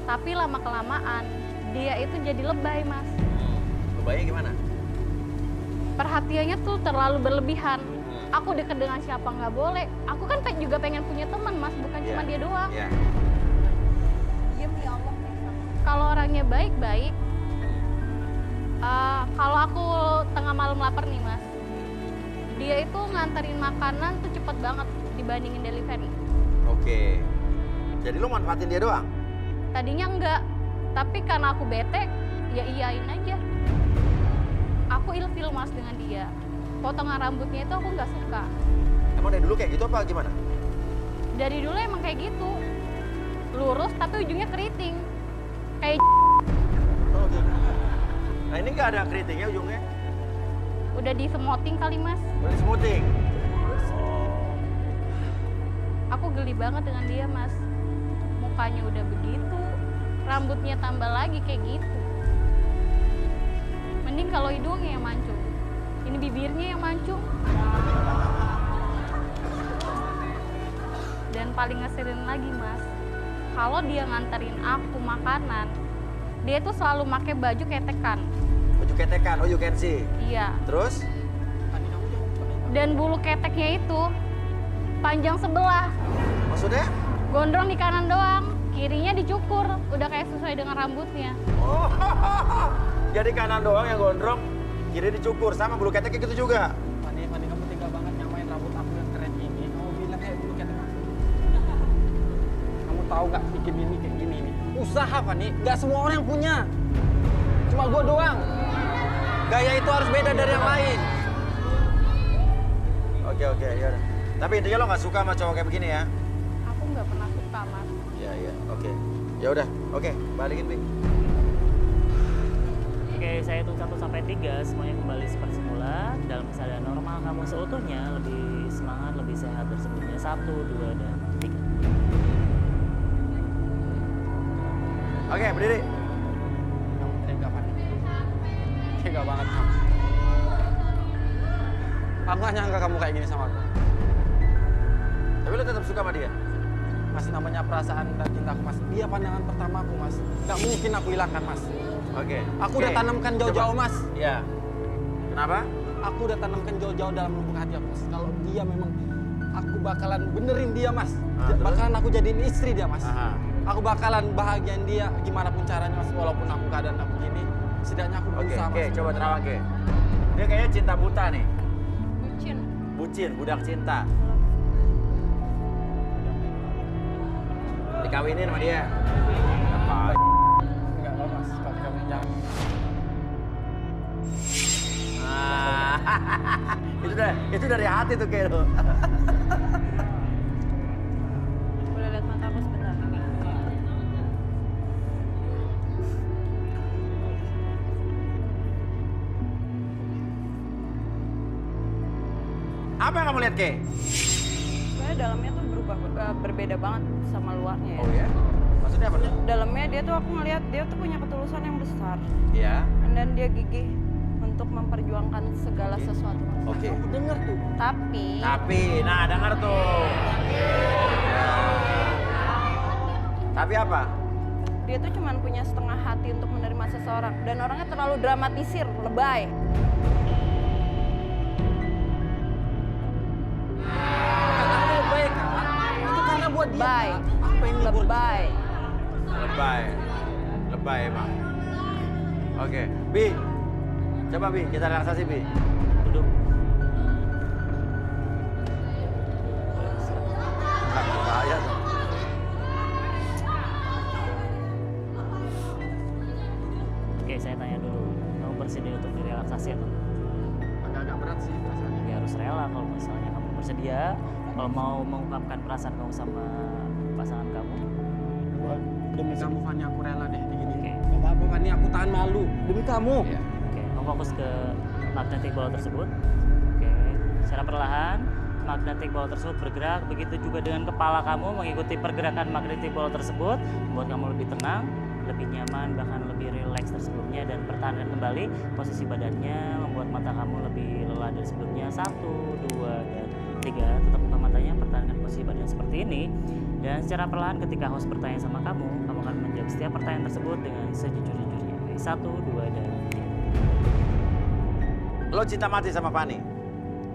Tapi lama-kelamaan dia itu jadi lebay, Mas. Lebaynya gimana? Perhatiannya tuh terlalu berlebihan. Aku deket dengan siapa nggak boleh. Aku kan juga pengen punya teman, Mas, bukan cuma dia doang. Iya. Diam ya Allah. Kalau orangnya baik-baik, kalau aku tengah malam lapar nih, Mas, dia itu nganterin makanan tuh cepet banget dibandingin delivery. Oke. Jadi lo manfaatin dia doang? Tadinya enggak, tapi karena aku bete, ya iyain aja. Aku ilfil, Mas, dengan dia. Potongan rambutnya itu aku nggak suka. Emang dari dulu kayak gitu apa gimana? Dari dulu emang kayak gitu. Lurus tapi ujungnya keriting. Kayak Oh gitu. Nah ini nggak ada keritingnya ujungnya? udah disemoting kali, Mas. Udah smoothing? Aku geli banget dengan dia, Mas. Mukanya udah begitu, rambutnya tambah lagi kayak gitu. Mending kalau hidungnya yang mancung. Ini bibirnya yang mancung. Dan paling ngeselin lagi, Mas, kalau dia nganterin aku makanan, dia tuh selalu pakai baju ketekan. Baju ketekan, oh you can see. Iya. Terus? Dan bulu keteknya itu panjang sebelah. Maksudnya? Gondrong di kanan doang, kirinya dicukur. Udah kayak sesuai dengan rambutnya. Oh, jadi kanan doang yang gondrong, kiri dicukur, sama bulu keteknya gitu juga. Fani, kamu tega banget nyamain rambut aku yang keren ini. Kamu bilang kayak bulu ketek aku. Kamu tahu nggak bikin ini kayak gini nih? Usaha, Fani. Nggak semua orang yang punya. Cuma gua doang. Gaya itu harus beda dari yang lain. Oke, yaudah. Tapi intinya lo nggak suka sama cowok kayak begini ya? Aku nggak pernah suka, Mas. Iya, oke. Ya udah, oke, balikin, Pi. Oke, saya hitung 1 sampai 3, semuanya kembali seperti semula. Dalam keadaan normal, kamu seutuhnya lebih semangat, lebih sehat dari sebelumnya. 1, 2, dan 3. Oke, berdiri. nggak nyangka kamu kayak gini sama aku. Tapi lo tetap suka sama dia? Mas, namanya perasaan dan cintaku, Mas. Dia pandangan pertamaku, Mas. Nggak mungkin aku hilangkan, Mas. Oke. Aku udah tanamkan jauh-jauh, Mas. Iya. Kenapa? Aku udah tanamkan jauh-jauh dalam lubuk hati aku, Mas. Kalau dia memang, aku bakalan benerin dia, Mas. Terus? Bakalan aku jadiin istri dia, Mas. Aha. Aku bakalan bahagiain dia gimana pun caranya, Mas. Walaupun aku keadaan aku gini, setidaknya aku Oke, berusaha, Mas. coba terawang, Ke. Dia kayaknya cinta buta nih. Bucin. Bucin, budak cinta. Dikawinin sama dia. Apa? Enggak lah, Mas. Kamu jangan. Ah, itu dari hati tuh kayak lo. Boleh lihat mata aku sebentar? Apa yang kamu lihat, Ke? Sebenarnya dalamnya tuh berbeda banget sama luarnya ya. Oh ya? Maksudnya apa tuh? Dalamnya dia tuh aku ngelihat dia tuh punya ketulusan yang besar. Iya. Dan dia gigih untuk memperjuangkan segala sesuatu. Mas. Oke. Aku dengar tuh. Tapi, Nah dengar tuh. Tapi apa? dia tuh cuman punya setengah hati untuk menerima seseorang dan orangnya terlalu dramatisir, lebay. Kata lebay, Kak. Itu karena buat dia. Lebay. Kak. Apa yang libur? Lebay. Lebay emang. Oke, Bi. Coba Bi, kita relaksasi Bi. Duduk. Bahaya. Oke, saya tanya dulu. Kamu bersedia untuk direlaksasi atau enggak? Agak-agak berat sih perasaannya. Ya harus rela kalau misalnya kamu bersedia. Kalau mau mengungkapkan perasaan kamu sama pasangan kamu. Demi kamu, Fani, aku rela deh digini. Oke. Gak apa-apa, Fani, aku tahan malu. Demi kamu. Oke, kamu fokus ke magnetic bola tersebut. Oke, secara perlahan magnetic bola tersebut bergerak. Begitu juga dengan kepala kamu mengikuti pergerakan magnetic bola tersebut, membuat kamu lebih tenang, lebih nyaman, bahkan lebih rileks dari sebelumnya, dan pertahankan kembali posisi badannya, membuat mata kamu lebih lelah dari sebelumnya. 1, 2, dan 3. Tetap buka matanya, pertahankan posisi badan seperti ini. Dan secara perlahan ketika host bertanya sama kamu akan menjawab setiap pertanyaan tersebut dengan sejujur-jujurnya. 1, 2, dan 3. Lo cinta mati sama Fani?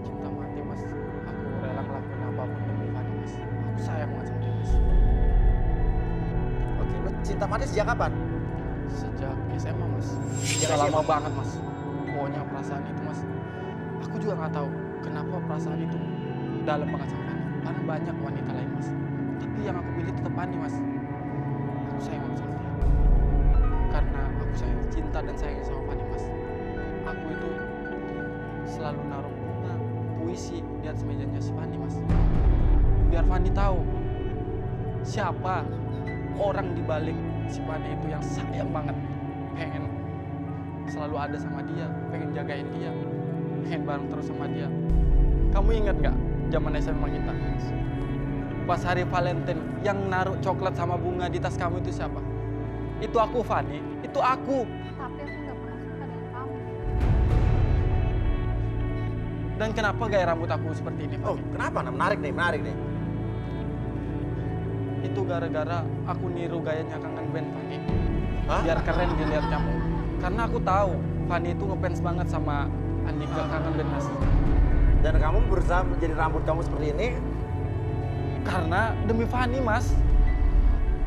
Cinta mati, Mas. Aku rela ngelakuin apapun demi Fani, Mas. Aku sayang banget sama dia, Mas. Oke, lo cinta mati sejak kapan? Sejak SMA, Mas. Sejak Udah lama SMA? banget, Mas. Pokoknya perasaan itu, Mas. Aku juga nggak tahu kenapa perasaan itu dalam banget sama Fani. Karena banyak wanita lain, Mas. Tapi yang aku pilih tetap Fani, Mas. Aku sayang banget sama dia. Karena aku sayang cinta dan sayang sama Fani, Mas. Aku itu selalu naruh bunga, puisi di atas mejanya si Fani, Mas. Biar Fani tahu siapa orang di balik si Fani itu yang sayang banget. Pengen selalu ada sama dia, pengen jagain dia, pengen bareng terus sama dia. Kamu ingat nggak zaman SMA kita? Pas hari Valentine yang naruh coklat sama bunga di tas kamu itu siapa? Itu aku, Fani. Itu aku. Tapi aku nggak pernah suka dengan kamu. Dan kenapa gaya rambut aku seperti ini, Oh, Fani? kenapa? Nah, menarik nih. Itu gara-gara aku niru gayanya Kangen Band, Fani. Hah? Biar keren dilihat kamu. Karena aku tahu Fani itu ngefans banget sama Andika Kangen Band, Mas. Dan kamu berusaha menjadi rambut kamu seperti ini, Karena demi Fani, Mas.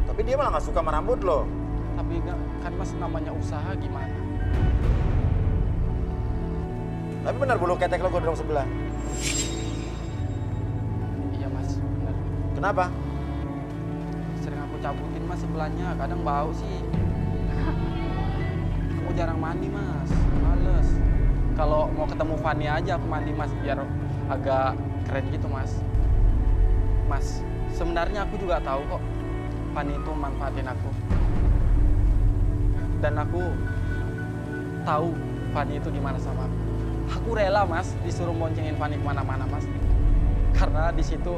tapi dia malah nggak suka sama rambut lo. Tapi kan Mas namanya usaha gimana? Tapi benar bulu ketek lo gondrong sebelah. Iya, Mas. Bener. Kenapa? Sering aku cabutin, Mas, sebelahnya. Kadang bau sih. Aku jarang mandi, Mas. Males. Kalau mau ketemu Fani aja aku mandi, Mas. Biar agak keren gitu, Mas. Mas, sebenarnya aku juga tahu kok Fani itu manfaatin aku. Dan aku tahu Fani itu gimana sama aku. Aku rela, Mas, disuruh boncengin Fani kemana-mana, Mas. Karena di situ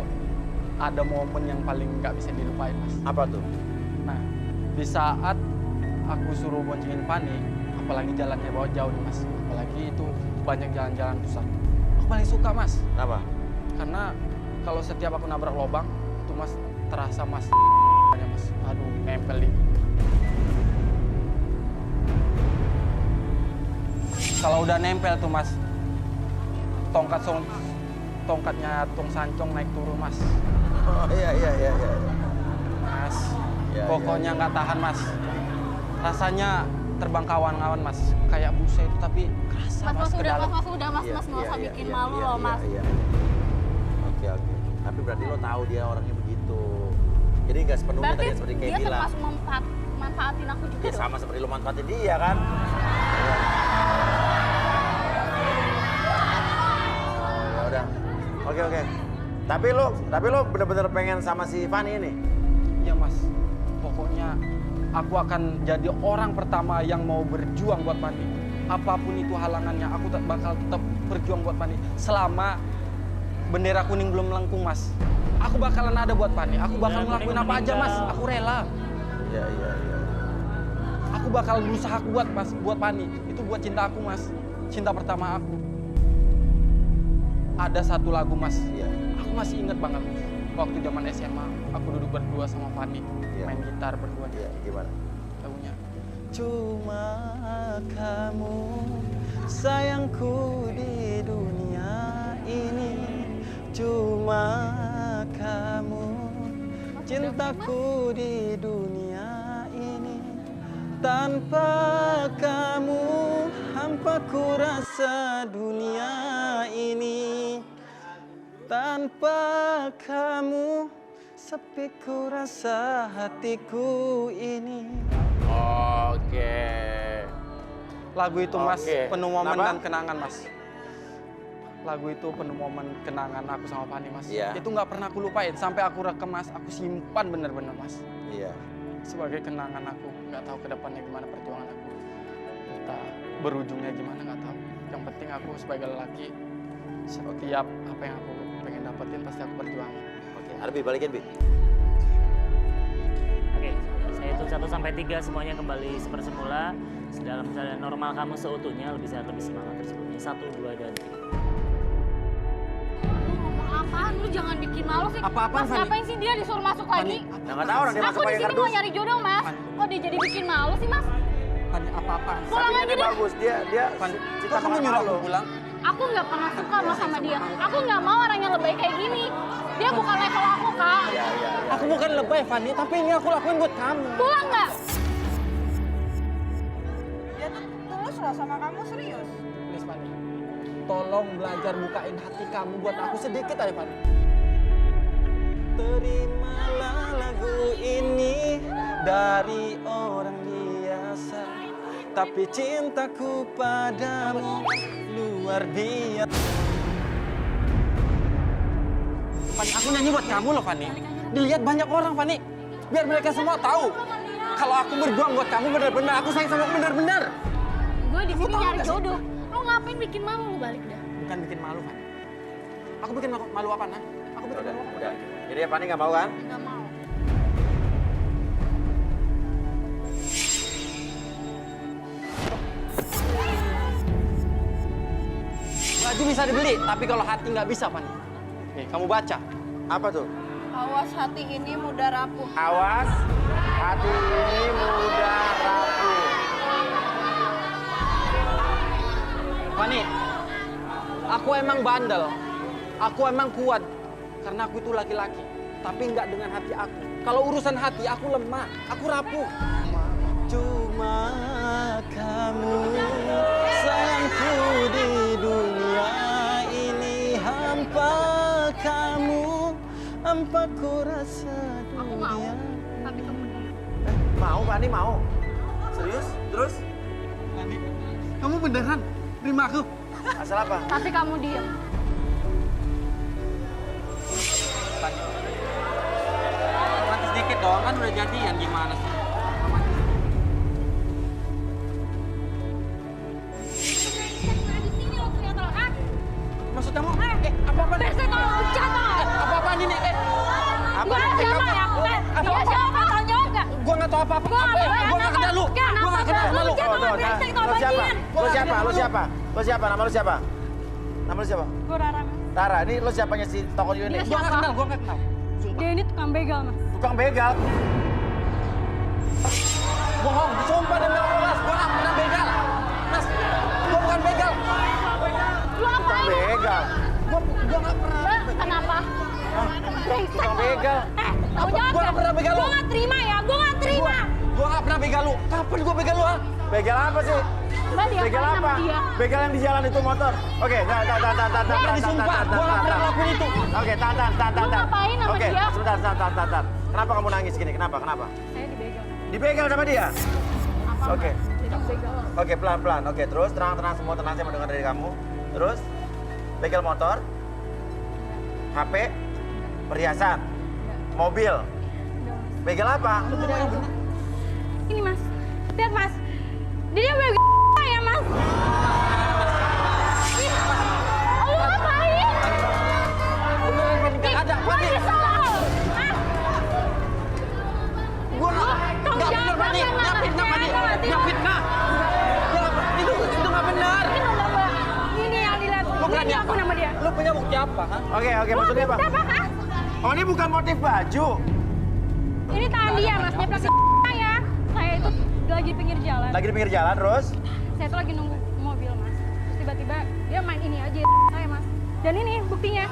ada momen yang paling nggak bisa dilupain, Mas. Apa tuh? Nah, di saat aku suruh boncengin Fani, apalagi jalannya bawa jauh nih, Mas. Apalagi itu banyak jalan-jalan susah. Aku paling suka, Mas. Kenapa? Karena kalau setiap aku nabrak lubang, itu Mas terasa Mas. Mas. Aduh, nempel di. Kalau udah nempel tuh, Mas. Tongkatnya Tung Sancong naik turun, Mas. Oh iya. Mas, Ya, pokoknya nggak tahan, Mas. Rasanya terbang kawan-kawan, Mas. Kayak busa itu tapi kerasa, Mas, ke dalam. Mas, nggak usah bikin malu loh, Mas. Iya. Oke. Tapi berarti lo tahu dia orangnya begitu. Jadi nggak sepenuhnya Berarti tadi seperti kayak dia bilang. termasuk manfaatin aku juga Ya dong. sama seperti lo manfaatin dia kan. Ya udah. Oke. Tapi lo bener-bener pengen sama si Fanny ini? Iya, Mas. Pokoknya aku akan jadi orang pertama yang mau berjuang buat Fanny. Apapun itu halangannya, aku bakal tetap berjuang buat Fanny. Selama bendera kuning belum melengkung, Mas. Aku bakalan ada buat Fanny. Aku bakal ngelakuin apa aja, Mas. Aku rela. Iya. Aku bakal berusaha kuat, Mas, buat Fanny. Itu buat cinta aku, Mas. Cinta pertama aku. Ada satu lagu, Mas. Iya. Aku masih inget banget. Waktu zaman SMA, aku duduk berdua sama Fanny. Iya. Main gitar berdua. Iya, gimana? Lagunya. Cuma kamu sayangku di dunia ini. Cuma kamu cintaku di dunia ini. Tanpa kamu hampa ku rasa dunia ini. Tanpa kamu sepi ku rasa hatiku ini. Oke. Lagu itu, Mas, Oke. penuh momen Kenapa? dan kenangan, Mas. Lagu itu penuh momen kenangan aku sama Fanny, Mas. Iya. Itu nggak pernah aku lupain. Sampai aku rekam, Mas. Aku simpan bener-bener, Mas. Iya. Sebagai kenangan aku. Nggak tahu ke depannya gimana perjuangan aku. Entah berujungnya gimana, nggak tahu. Yang penting aku sebagai lelaki, setiap apa yang aku pengen dapetin pasti aku berjuangin. Oke, Arbi balikin, Bi. Oke, saya hitung 1 sampai 3 semuanya kembali seperti semula. Dalam keadaan normal kamu seutuhnya, lebih sehat, lebih semangat tersebutnya. 1, 2, dan 3. Lu ngomong apaan? Lu jangan bikin malu sih. Apa-apaan, Mas, Fanny? ngapain sih dia disuruh masuk lagi? Ya nggak tahu orang dia Aku masuk di pakai sini kardus. mau nyari jodoh, Mas. Kok dia jadi bikin malu sih, Mas? Fanny, apa-apaan? Pulang Tapi aja ini deh. bagus, dia Fanny, cinta kok kamu nyuruh aku pulang? Aku nggak pernah suka Mas sama dia. Aku nggak mau orang yang lebay kayak gini. Dia bukan level aku, Kak. Iya. Aku bukan lebay, Fanny, tapi ini aku lakuin buat kamu. Pulang nggak? Dia tuh tulus loh sama kamu, serius. Please, Fanny. Tolong belajar bukain hati kamu buat aku sedikit aja, Fanny. Terimalah lagu ini dari orang biasa, tapi cintaku padamu luar biasa. Fanny, aku nyanyi buat kamu loh, Fanny. Dilihat banyak orang, Fanny. Biar mereka semua tahu kalau aku berjuang buat kamu benar-benar. Aku sayang sama kamu benar-benar. Gue di sini tahu nyari nggak sih? jodoh. Lu ngapain bikin malu? Lu balik dah. Bukan bikin malu, Fanny. Aku bikin malu apa, nah? Aku bikin malu apa? Udah. Jadi ya Fanny nggak mau kan? Nggak mau. Baju bisa dibeli, tapi kalau hati nggak bisa, Fanny. Nih, kamu baca. Apa tuh? Awas hati ini mudah rapuh. Awas, hati ini mudah rapuh. Fanny, aku emang bandel. Aku emang kuat. Karena aku itu laki-laki. Tapi nggak dengan hati aku. Kalau urusan hati, aku lemah. Aku rapuh. Cuma kamu sayangku di dunia ini. Hampa kamu, hampa ku rasa Aku mau. dunia. Tapi kamu diam. Mau, Fanny mau. Serius? Terus? Fanny, kamu beneran terima aku? Asal apa? Tapi kamu diam. Romantis dikit dong, kan udah jadian gimana sih? Maksud kamu? Apa-apaan? Besok kalau pecat Apa-apaan ini? Gua siapa ya? Dia siapa? Tolong jawab nggak? Gua nggak tahu apa-apa. Gua nggak kenal lu. Gua nggak kenal lu. Lo siapa? Lo siapa? Nama lo siapa? Nama lu siapa? Gue Rara, Mas. Rara, ini lo siapanya si toko ini? Dia Gue nggak siapa? kenal, gue nggak kenal. Dia ini tukang begal, Mas. Tukang begal. Bohong, sumpah demi Allah, Mas. Gue nggak pernah begal. Mas, gue bukan begal. Lu Tukang apain? begal. Gue nggak pernah. Kenapa? Brengsek. Tukang begal. Kamu jawab Gua nggak pernah begal lu. Gue nggak terima ya, gue nggak terima. Gue nggak pernah begal lu. Kapan gue begal lu, ah? Begal apa sih? Mbak dia Begal sama apa? dia. Begal yang di jalan itu motor. Oke, tahan. Berani sumpah, gue nggak pernah ngelakuin itu. Oke, tahan. Lu ngapain sama Oke, dia? sebentar. Kenapa kamu nangis gini? Kenapa? Saya dibegal. Dibegal sama dia? Apa, Oke. Mas? Jadi begal. Oke, pelan-pelan. Oke, terus tenang semua, tenang, saya mendengar dari kamu. Terus, begal motor, HP, perhiasan, mobil. Begal apa? Ini, Mas. Lihat, Mas. Dia begal ya, Mas. Lu ngapain? Beneran Fani, nggak ada. Gua Fani, nyesel. Hah? gue nggak bener, Fani. Nggak fitnah, Fani. Nggak fitnah. Itu nggak benar. Ini nomor gua. Ini yang dilihat. Lu berani Ini apa? aku nama dia. Lu punya bukti apa, ha? Oke, maksudnya apa? Siapa, ha? Oh, ini bukan motif baju. Ini tangan dia, Mas. Dia plastik saya. Saya itu lagi di pinggir jalan. Lagi di pinggir jalan, terus? Saya tuh lagi nunggu mobil, Mas. Terus tiba-tiba dia main ini aja saya, Mas. Dan ini buktinya.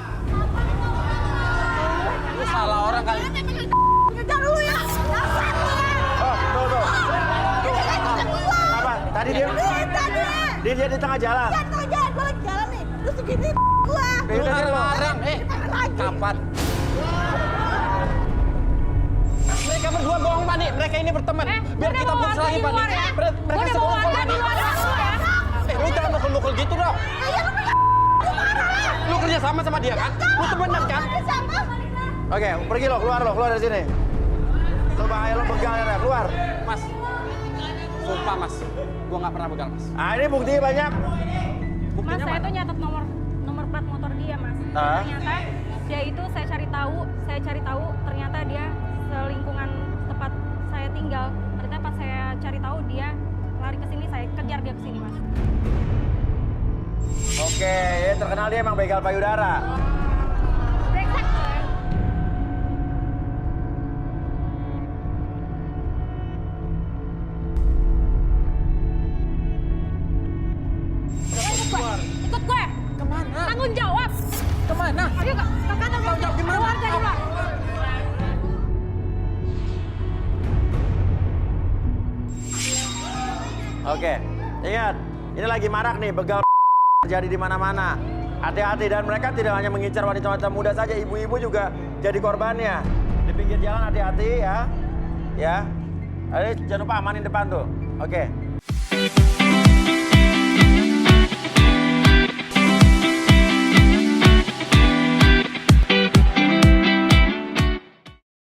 Lu salah orang kali. Kejar dulu ya. Oh, tuh. Apa? Tadi dia di tengah jalan. Gue lagi jalan nih. Terus segini gua. Ya udah, dia lo. Larang, kapan? Mereka berdua bohong, Fani. Mereka ini berteman. Biar kita putus lagi, Fani. Mereka sebohong, Fani. Lu jangan mukul-mukul gitu dong. Lu kerja sama dia kan? Lu temenan kan? Oke, pergi lo, keluar dari sini. Lo bahaya, lo begal ya, keluar. Mas, sumpah Mas, gua nggak pernah begal Mas. Ah, ini bukti banyak. Mas, saya tuh nyatet nomor plat motor dia, Mas. Ah. Ternyata dia itu saya cari tahu ternyata dia selingkungan tempat saya tinggal. Ternyata pas saya cari tahu dia lari ke sini, saya kejar dia ke sini, Mas. Oke, ya terkenal dia emang begal payudara. Brengsek. Ikut gue. Kemana? Tanggung jawab. Kemana? Ayo ke kantor Tanggung jawab gimana? Keluar dari luar. Oke, ingat, ini lagi marak nih, begal terjadi di mana-mana. Hati-hati, dan mereka tidak hanya mengincar wanita-wanita muda saja, ibu-ibu juga jadi korbannya. Di pinggir jalan hati-hati ya. Ya. Jangan lupa amanin depan tuh. Oke.